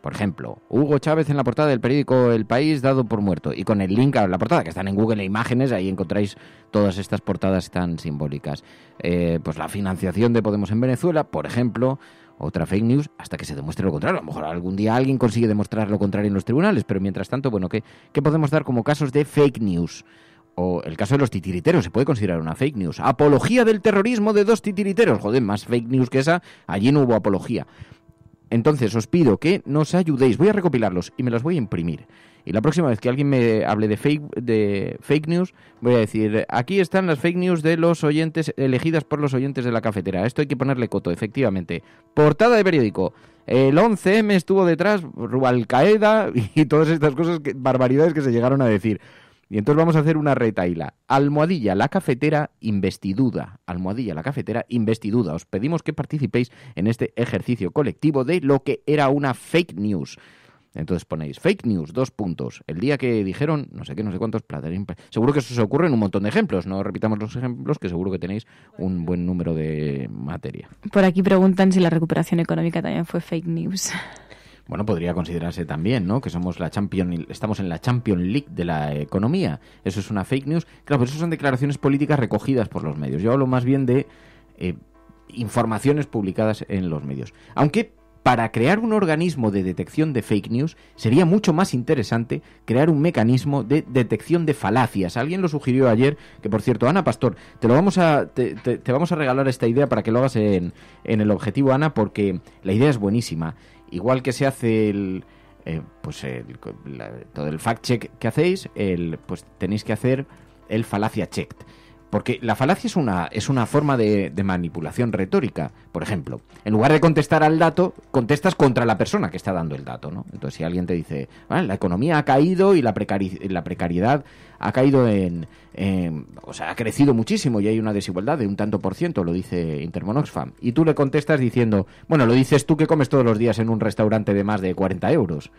Por ejemplo, Hugo Chávez en la portada del periódico El País dado por muerto. Y con el link a la portada, que están en Google Imágenes, ahí encontráis todas estas portadas tan simbólicas. Pues la financiación de Podemos en Venezuela, por ejemplo, otra fake news, hasta que se demuestre lo contrario. A lo mejor algún día alguien consigue demostrar lo contrario en los tribunales, pero mientras tanto, bueno, ¿qué podemos dar como casos de fake news? O el caso de los titiriteros, se puede considerar una fake news. Apología del terrorismo de 2 titiriteros. Joder, más fake news que esa, allí no hubo apología. Entonces, os pido que nos ayudéis. Voy a recopilarlos y me los voy a imprimir. Y la próxima vez que alguien me hable de fake news, voy a decir, aquí están las fake news de los oyentes, elegidas por los oyentes de la cafetera. Esto hay que ponerle coto, efectivamente. Portada de periódico. El 11M estuvo detrás, Al-Qaeda y todas estas cosas, barbaridades que se llegaron a decir. Y entonces vamos a hacer una retaíla. #la cafetera investiduda. #la cafetera investiduda. Os pedimos que participéis en este ejercicio colectivo de lo que era una fake news. Entonces ponéis fake news, 2 puntos. El día que dijeron, no sé qué, no sé cuántos, seguro que eso se ocurre en un montón de ejemplos. No repitamos los ejemplos, que seguro que tenéis un buen número de materia. Por aquí preguntan si la recuperación económica también fue fake news. Bueno, podría considerarse también, ¿no? Que estamos en la Champions League de la economía. Eso es una fake news. Claro, pero eso son declaraciones políticas recogidas por los medios. Yo hablo más bien de informaciones publicadas en los medios. Aunque para crear un organismo de detección de fake news sería mucho más interesante crear un mecanismo de detección de falacias. Alguien lo sugirió ayer, que por cierto, Ana Pastor, te vamos a regalar esta idea para que lo hagas en el Objetivo, Ana, porque la idea es buenísima. Igual que se hace todo el fact check que hacéis, pues tenéis que hacer el falacia check. Porque la falacia es una forma de manipulación retórica. Por ejemplo, en lugar de contestar al dato, contestas contra la persona que está dando el dato, ¿no? Entonces, si alguien te dice, la economía ha caído y la precariedad ha caído o sea, ha crecido muchísimo y hay una desigualdad de un tanto por ciento, lo dice Intermon Oxfam. Y tú le contestas diciendo, bueno, lo dices tú que comes todos los días en un restaurante de más de 40 euros.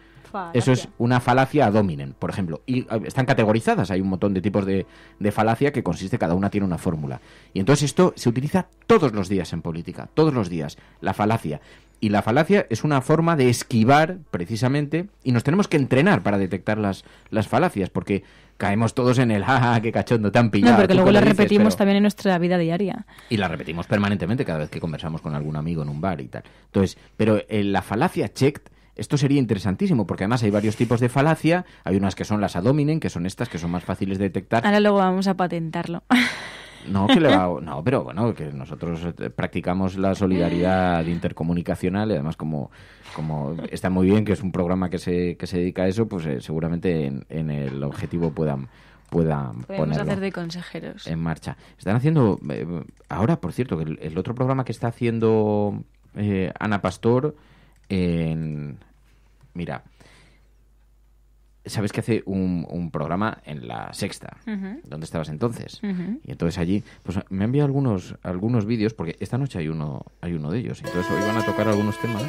Eso es una falacia ad hominem, por ejemplo. Y están categorizadas, hay un montón de tipos de falacia que consiste, cada una tiene una fórmula. Y entonces esto se utiliza todos los días en política, todos los días, la falacia. Y la falacia es una forma de esquivar, precisamente, y nos tenemos que entrenar para detectar las falacias, porque caemos todos en el jaja, qué cachondo, te han pillado. No, porque luego la repetimos también en nuestra vida diaria. Y la repetimos permanentemente cada vez que conversamos con algún amigo en un bar y tal. Entonces, pero la falacia checked, esto sería interesantísimo, porque además hay varios tipos de falacia. Hay unas que son las ad hominem, que son estas, que son más fáciles de detectar. Ahora luego vamos a patentarlo. No, pero bueno, que nosotros practicamos la solidaridad intercomunicacional y además como está muy bien, que es un programa que se dedica a eso, pues seguramente en el objetivo puedan podemos ponerlo hacer de consejeros en marcha. Están haciendo ahora, por cierto, que el otro programa que está haciendo Ana Pastor mira, sabes que hace un programa en La Sexta, ¿dónde estabas entonces? Y entonces allí, pues me ha enviado algunos vídeos, porque esta noche hay uno de ellos, entonces hoy van a tocar algunos temas.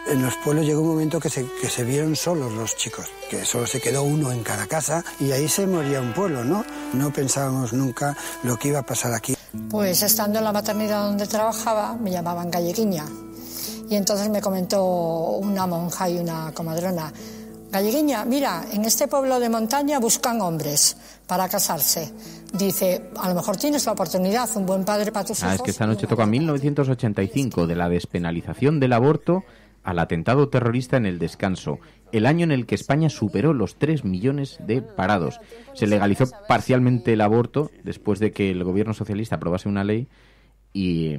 En los pueblos llegó un momento que se vieron solos los chicos, que solo se quedó uno en cada casa y ahí se moría un pueblo, ¿no? No pensábamos nunca lo que iba a pasar aquí. Pues estando en la maternidad donde trabajaba, me llamaban Galleguiña. Y entonces me comentó una monja y una comadrona, Galleguiña, mira, en este pueblo de montaña buscan hombres para casarse. Dice, a lo mejor tienes la oportunidad, un buen padre para tus hijos. Es que esta noche toca 1985, de la despenalización del aborto al atentado terrorista en El Descanso, el año en el que España superó los 3 millones de parados. Se legalizó parcialmente el aborto después de que el gobierno socialista aprobase una ley y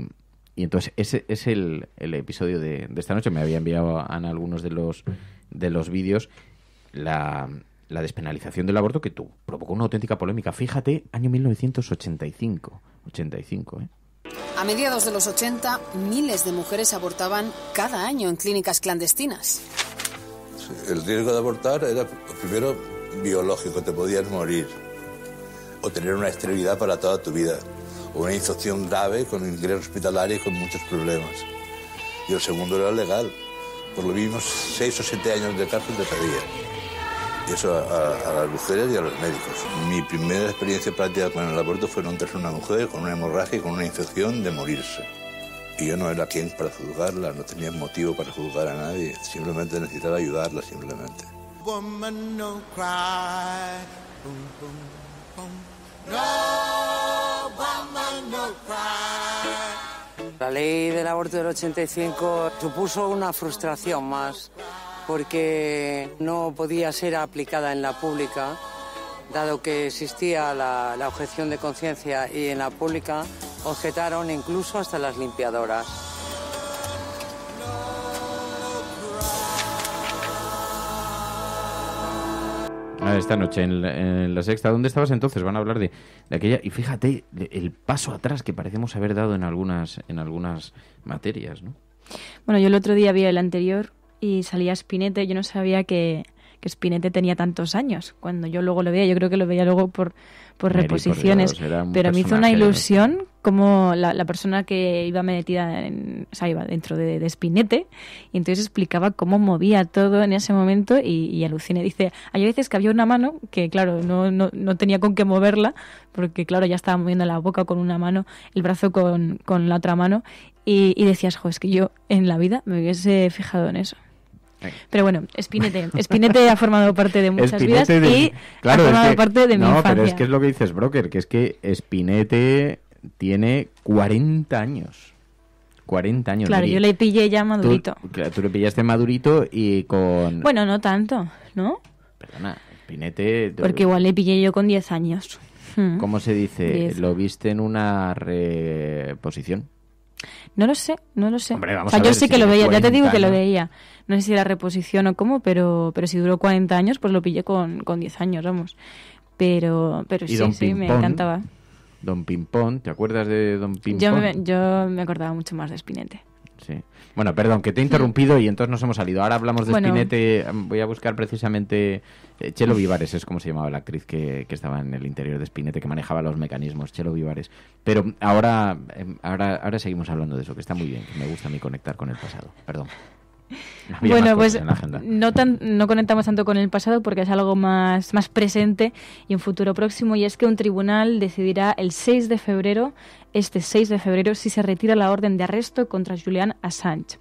entonces ese es el episodio de esta noche. Me había enviado a Ana algunos de los vídeos. La despenalización del aborto que provocó una auténtica polémica. Fíjate, año 1985. 85, ¿eh? A mediados de los 80, miles de mujeres abortaban cada año en clínicas clandestinas. El riesgo de abortar era, primero, biológico, te podías morir o tener una esterilidad para toda tu vida, o una infección grave con ingreso hospitalario y con muchos problemas. Y el segundo era legal, por lo mismo 6 o 7 años de cárcel te pedían. Y eso a las mujeres y a los médicos. Mi primera experiencia práctica con el aborto fue encontrarse una mujer con una hemorragia y con una infección de morirse. Y yo no era quien para juzgarla, no tenía motivo para juzgar a nadie, simplemente necesitaba ayudarla, simplemente. Woman, no cry. Boom, boom, boom. No, woman, no cry. La ley del aborto del 85 supuso una frustración más, porque no podía ser aplicada en la pública, dado que existía la objeción de conciencia, y en la pública objetaron incluso hasta las limpiadoras. Esta noche en La Sexta. ¿Dónde estabas entonces? Van a hablar de aquella. Y fíjate el paso atrás que parecemos haber dado en algunas materias, ¿no? Bueno, yo el otro día vi el anterior y salía Spinette. Yo no sabía que Spinette tenía tantos años. Cuando yo luego lo veía, yo creo que lo veía luego por reposiciones. Por Dios, pero me hizo una ilusión como la persona que iba metida iba dentro de Spinette, y entonces explicaba cómo movía todo en ese momento y aluciné. Dice, hay veces que había una mano que, claro, no tenía con qué moverla, porque, claro, ya estaba moviendo la boca con una mano, el brazo con la otra mano, y decías, es que yo en la vida me hubiese fijado en eso. Pero bueno, Spinette ha formado parte de muchas vidas y ha formado parte de mi infancia. No, pero es que es lo que dices, Broker, que es que Spinette tiene 40 años. 40 años. Claro, yo le pillé ya madurito. Tú le pillaste madurito y con... Bueno, no tanto, ¿no? Perdona, Spinette... Porque igual le pillé yo con 10 años. ¿Cómo se dice? 10. ¿Lo viste en una reposición? No lo sé. Hombre, vamos yo sé que lo veía, ya te digo que lo años. veía. No sé si era reposición o cómo, pero si duró 40 años, pues lo pillé con 10 años, vamos. pero sí, me encantaba. Don Pimpón, ¿te acuerdas de Don Pimpón? Yo me acordaba mucho más de Spinette. Sí. Bueno, perdón, que te he interrumpido y entonces nos hemos salido. Ahora hablamos de Spinette. Voy a buscar precisamente... Chelo Vivares es como se llamaba la actriz que estaba en el interior de Spinette, que manejaba los mecanismos. Chelo Vivares. Pero ahora seguimos hablando de eso, que está muy bien, que me gusta a mí conectar con el pasado. Perdón. Bueno, pues no conectamos tanto con el pasado porque es algo más presente y un futuro próximo, y es que un tribunal decidirá el 6 de febrero, si se retira la orden de arresto contra Julian Assange.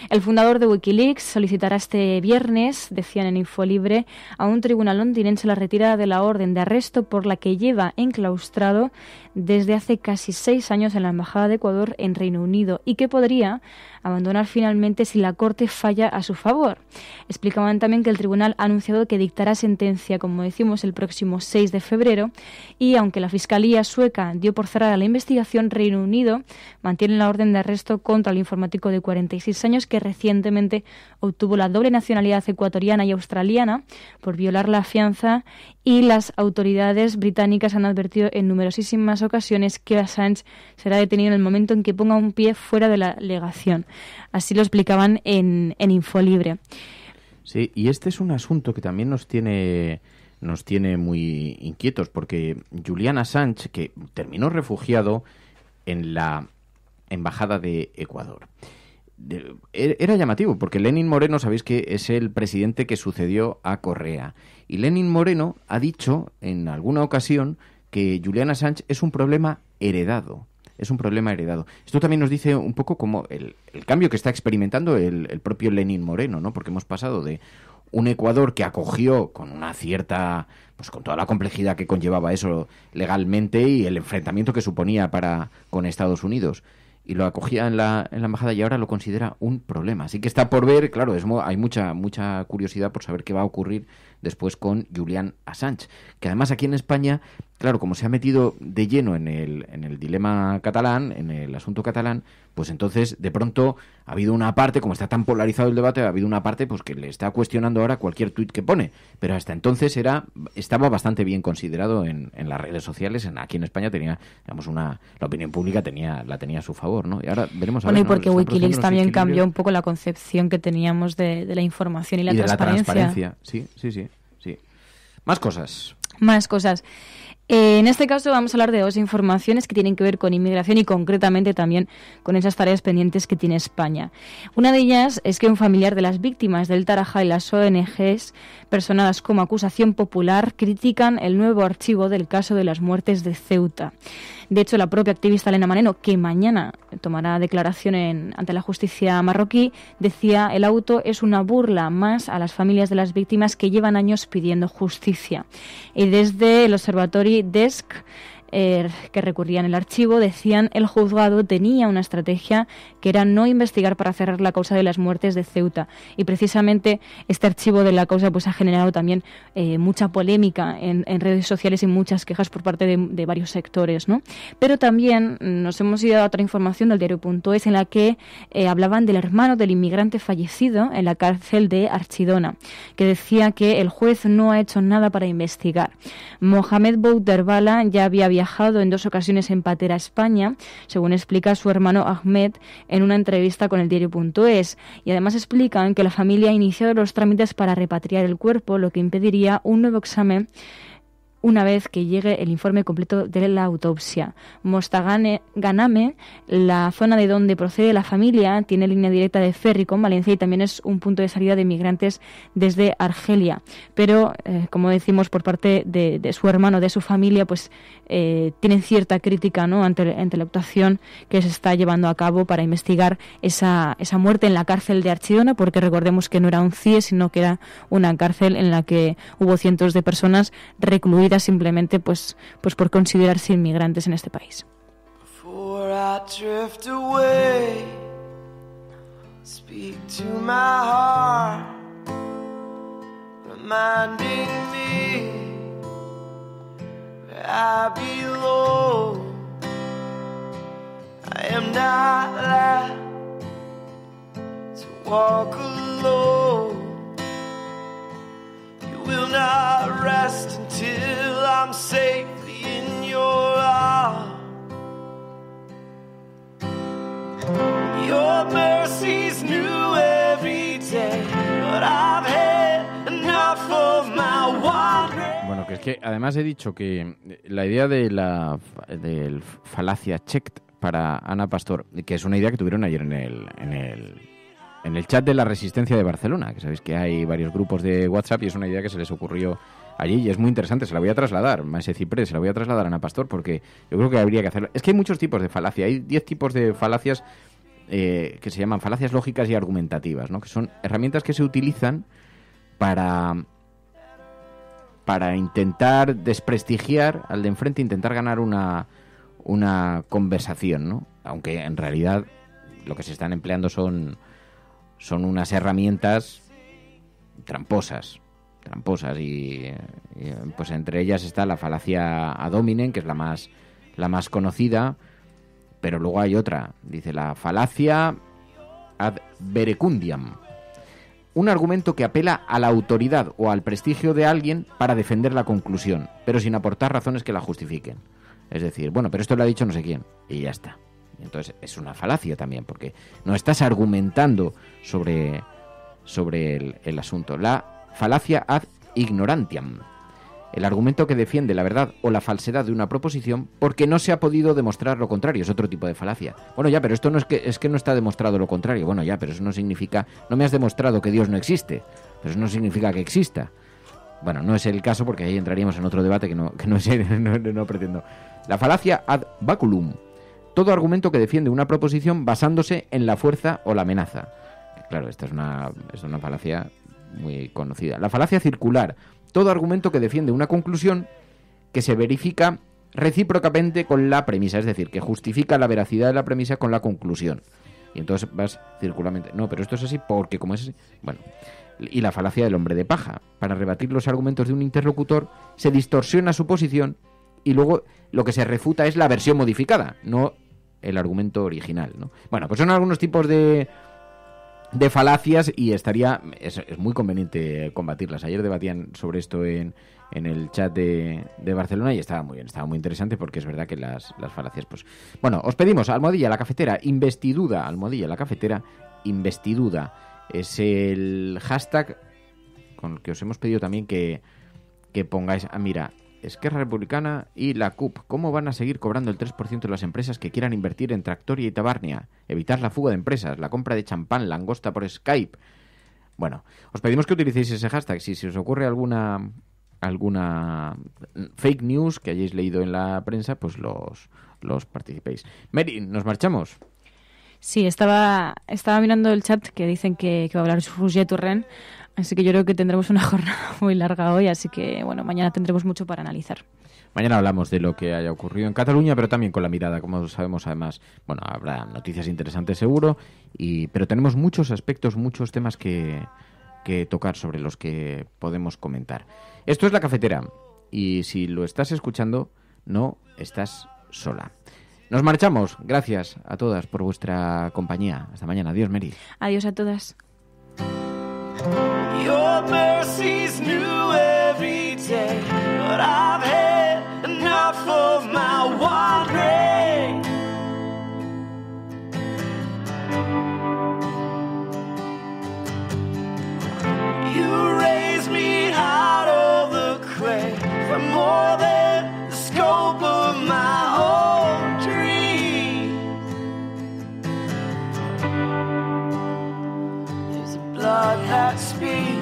El fundador de Wikileaks solicitará este viernes, decían en Infolibre, a un tribunal londinense la retirada de la orden de arresto por la que lleva enclaustrado desde hace casi 6 años en la Embajada de Ecuador en Reino Unido y que podría abandonar finalmente si la Corte falla a su favor. Explicaban también que el tribunal ha anunciado que dictará sentencia, como decimos, el próximo 6 de febrero y aunque la Fiscalía sueca dio por cerrada la investigación, Reino Unido mantiene la orden de arresto contra el informático de 46 años que recientemente obtuvo la doble nacionalidad ecuatoriana y australiana por violar la fianza, y las autoridades británicas han advertido en numerosísimas ocasiones que Assange será detenido en el momento en que ponga un pie fuera de la legación. Así lo explicaban en Infolibre. Sí, y este es un asunto que también nos tiene muy inquietos, porque Julian Assange, que terminó refugiado en la Embajada de Ecuador, era llamativo, porque Lenín Moreno, sabéis que es el presidente que sucedió a Correa, y Lenín Moreno ha dicho en alguna ocasión que Julian Assange es un problema heredado. Es un problema heredado. Esto también nos dice un poco como el cambio que está experimentando el propio Lenín Moreno, ¿no? Porque hemos pasado de un Ecuador que acogió con una cierta, pues con toda la complejidad que conllevaba eso legalmente y el enfrentamiento que suponía con Estados Unidos, y lo acogía en la embajada, y ahora lo considera un problema. Así que está por ver, claro, hay mucha curiosidad por saber qué va a ocurrir después con Julian Assange, que además aquí en España, claro, como se ha metido de lleno en el dilema catalán, en el asunto catalán, pues entonces de pronto ha habido una parte, como está tan polarizado el debate, ha habido una parte pues que le está cuestionando ahora cualquier tuit que pone, pero hasta entonces estaba bastante bien considerado en las redes sociales. Aquí en España tenía, digamos, la opinión pública la tenía a su favor, ¿no? Y ahora veremos a ver, y porque Wikileaks también cambió un poco la concepción que teníamos de la información y la transparencia. Sí. Más cosas. En este caso vamos a hablar de 2 informaciones que tienen que ver con inmigración y concretamente también con esas tareas pendientes que tiene España. Una de ellas es que un familiar de las víctimas del Tarajal y las ONGs personadas como acusación popular critican el nuevo archivo del caso de las muertes de Ceuta. De hecho, la propia activista Elena Maneno, que mañana tomará declaración ante la justicia marroquí, decía: el auto es una burla más a las familias de las víctimas que llevan años pidiendo justicia. Y desde el Observatory Desk, que recurrían el archivo, decían: el juzgado tenía una estrategia que era no investigar para cerrar la causa de las muertes de Ceuta, y precisamente este archivo de la causa pues ha generado también mucha polémica en redes sociales y muchas quejas por parte de varios sectores, ¿no? Pero también nos hemos ido a otra información del diario.es en la que hablaban del hermano del inmigrante fallecido en la cárcel de Archidona, que decía que el juez no ha hecho nada para investigar. Mohamed Bouderbala ya había viajado en 2 ocasiones en patera a España, según explica su hermano Ahmed en una entrevista con el diario.es, y además explican que la familia ha iniciado los trámites para repatriar el cuerpo, lo que impediría un nuevo examen una vez que llegue el informe completo de la autopsia. Mostagane Ganame, la zona de donde procede la familia, tiene línea directa de ferry con Valencia y también es un punto de salida de migrantes desde Argelia. Pero, como decimos, por parte de su hermano, de su familia, pues tienen cierta crítica, ¿no?, ante la actuación que se está llevando a cabo para investigar esa muerte en la cárcel de Archidona, porque recordemos que no era un CIE, sino que era una cárcel en la que hubo cientos de personas recluidas simplemente pues por considerarse inmigrantes en este país. Before I drift away, speak to my heart, reminding me where I belong. I am not allowed to walk alone. Will not rest until I'm Es que además he dicho que la idea del falacia checked para Ana Pastor, que es una idea que tuvieron ayer en el chat de la Resistencia de Barcelona, que sabéis que hay varios grupos de WhatsApp y es una idea que se les ocurrió allí y es muy interesante. Se la voy a trasladar, Maese Ciprés, se la voy a trasladar a Ana Pastor porque yo creo que habría que hacerlo. Es que hay muchos tipos de falacia, hay 10 tipos de falacias que se llaman falacias lógicas y argumentativas, ¿no? Que son herramientas que se utilizan para intentar desprestigiar al de enfrente, intentar ganar una conversación, ¿no? Aunque en realidad lo que se están empleando son unas herramientas tramposas y pues entre ellas está la falacia ad hominem, que es la más conocida, pero luego hay otra, dice la falacia ad verecundiam, un argumento que apela a la autoridad o al prestigio de alguien para defender la conclusión, pero sin aportar razones que la justifiquen. Es decir, bueno, pero esto lo ha dicho no sé quién, y ya está. Entonces es una falacia también, porque no estás argumentando sobre el asunto. La falacia ad ignorantiam, el argumento que defiende la verdad o la falsedad de una proposición porque no se ha podido demostrar lo contrario. Es otro tipo de falacia. Bueno, ya, pero esto no es que no está demostrado lo contrario. Bueno, ya, pero eso no significa... No me has demostrado que Dios no existe, pero eso no significa que exista. Bueno, no es el caso porque ahí entraríamos en otro debate que no pretendo. La falacia ad baculum, todo argumento que defiende una proposición basándose en la fuerza o la amenaza. Claro, esta es una falacia muy conocida. La falacia circular, todo argumento que defiende una conclusión que se verifica recíprocamente con la premisa, es decir, que justifica la veracidad de la premisa con la conclusión. Y entonces vas circularmente. No, pero esto es así porque como es así. Bueno, y la falacia del hombre de paja. Para rebatir los argumentos de un interlocutor se distorsiona su posición y luego lo que se refuta es la versión modificada, no el argumento original, ¿no? Bueno, pues son algunos tipos de falacias y es muy conveniente combatirlas. Ayer debatían sobre esto en el chat de Barcelona y estaba muy bien, estaba muy interesante porque es verdad que las falacias, pues... Bueno, os pedimos Almohadilla la Cafetera, investiduda, Almohadilla la Cafetera, investiduda. Es el hashtag con el que os hemos pedido también que pongáis... mira, Esquerra Republicana y la CUP, ¿cómo van a seguir cobrando el 3% de las empresas que quieran invertir en Tractoria y Tabarnia? Evitar la fuga de empresas, la compra de champán, langosta por Skype. Bueno, os pedimos que utilicéis ese hashtag. Si os ocurre alguna fake news que hayáis leído en la prensa, pues los participéis. Mary, ¿nos marchamos? Sí, estaba mirando el chat que dicen que va a hablar Roger Torrent, así que yo creo que tendremos una jornada muy larga hoy, así que bueno, mañana tendremos mucho para analizar. Mañana hablamos de lo que haya ocurrido en Cataluña, pero también con la mirada, como sabemos además. Bueno, habrá noticias interesantes seguro, pero tenemos muchos aspectos, muchos temas que tocar sobre los que podemos comentar. Esto es La Cafetera y si lo estás escuchando, no estás sola. Nos marchamos. Gracias a todas por vuestra compañía. Hasta mañana. Adiós, Mary. Adiós a todas. Your mercy's new every day, but I've had enough of my wandering. You raised me out of the clay for more than the scope of my own dream. There's blood that speaks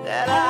that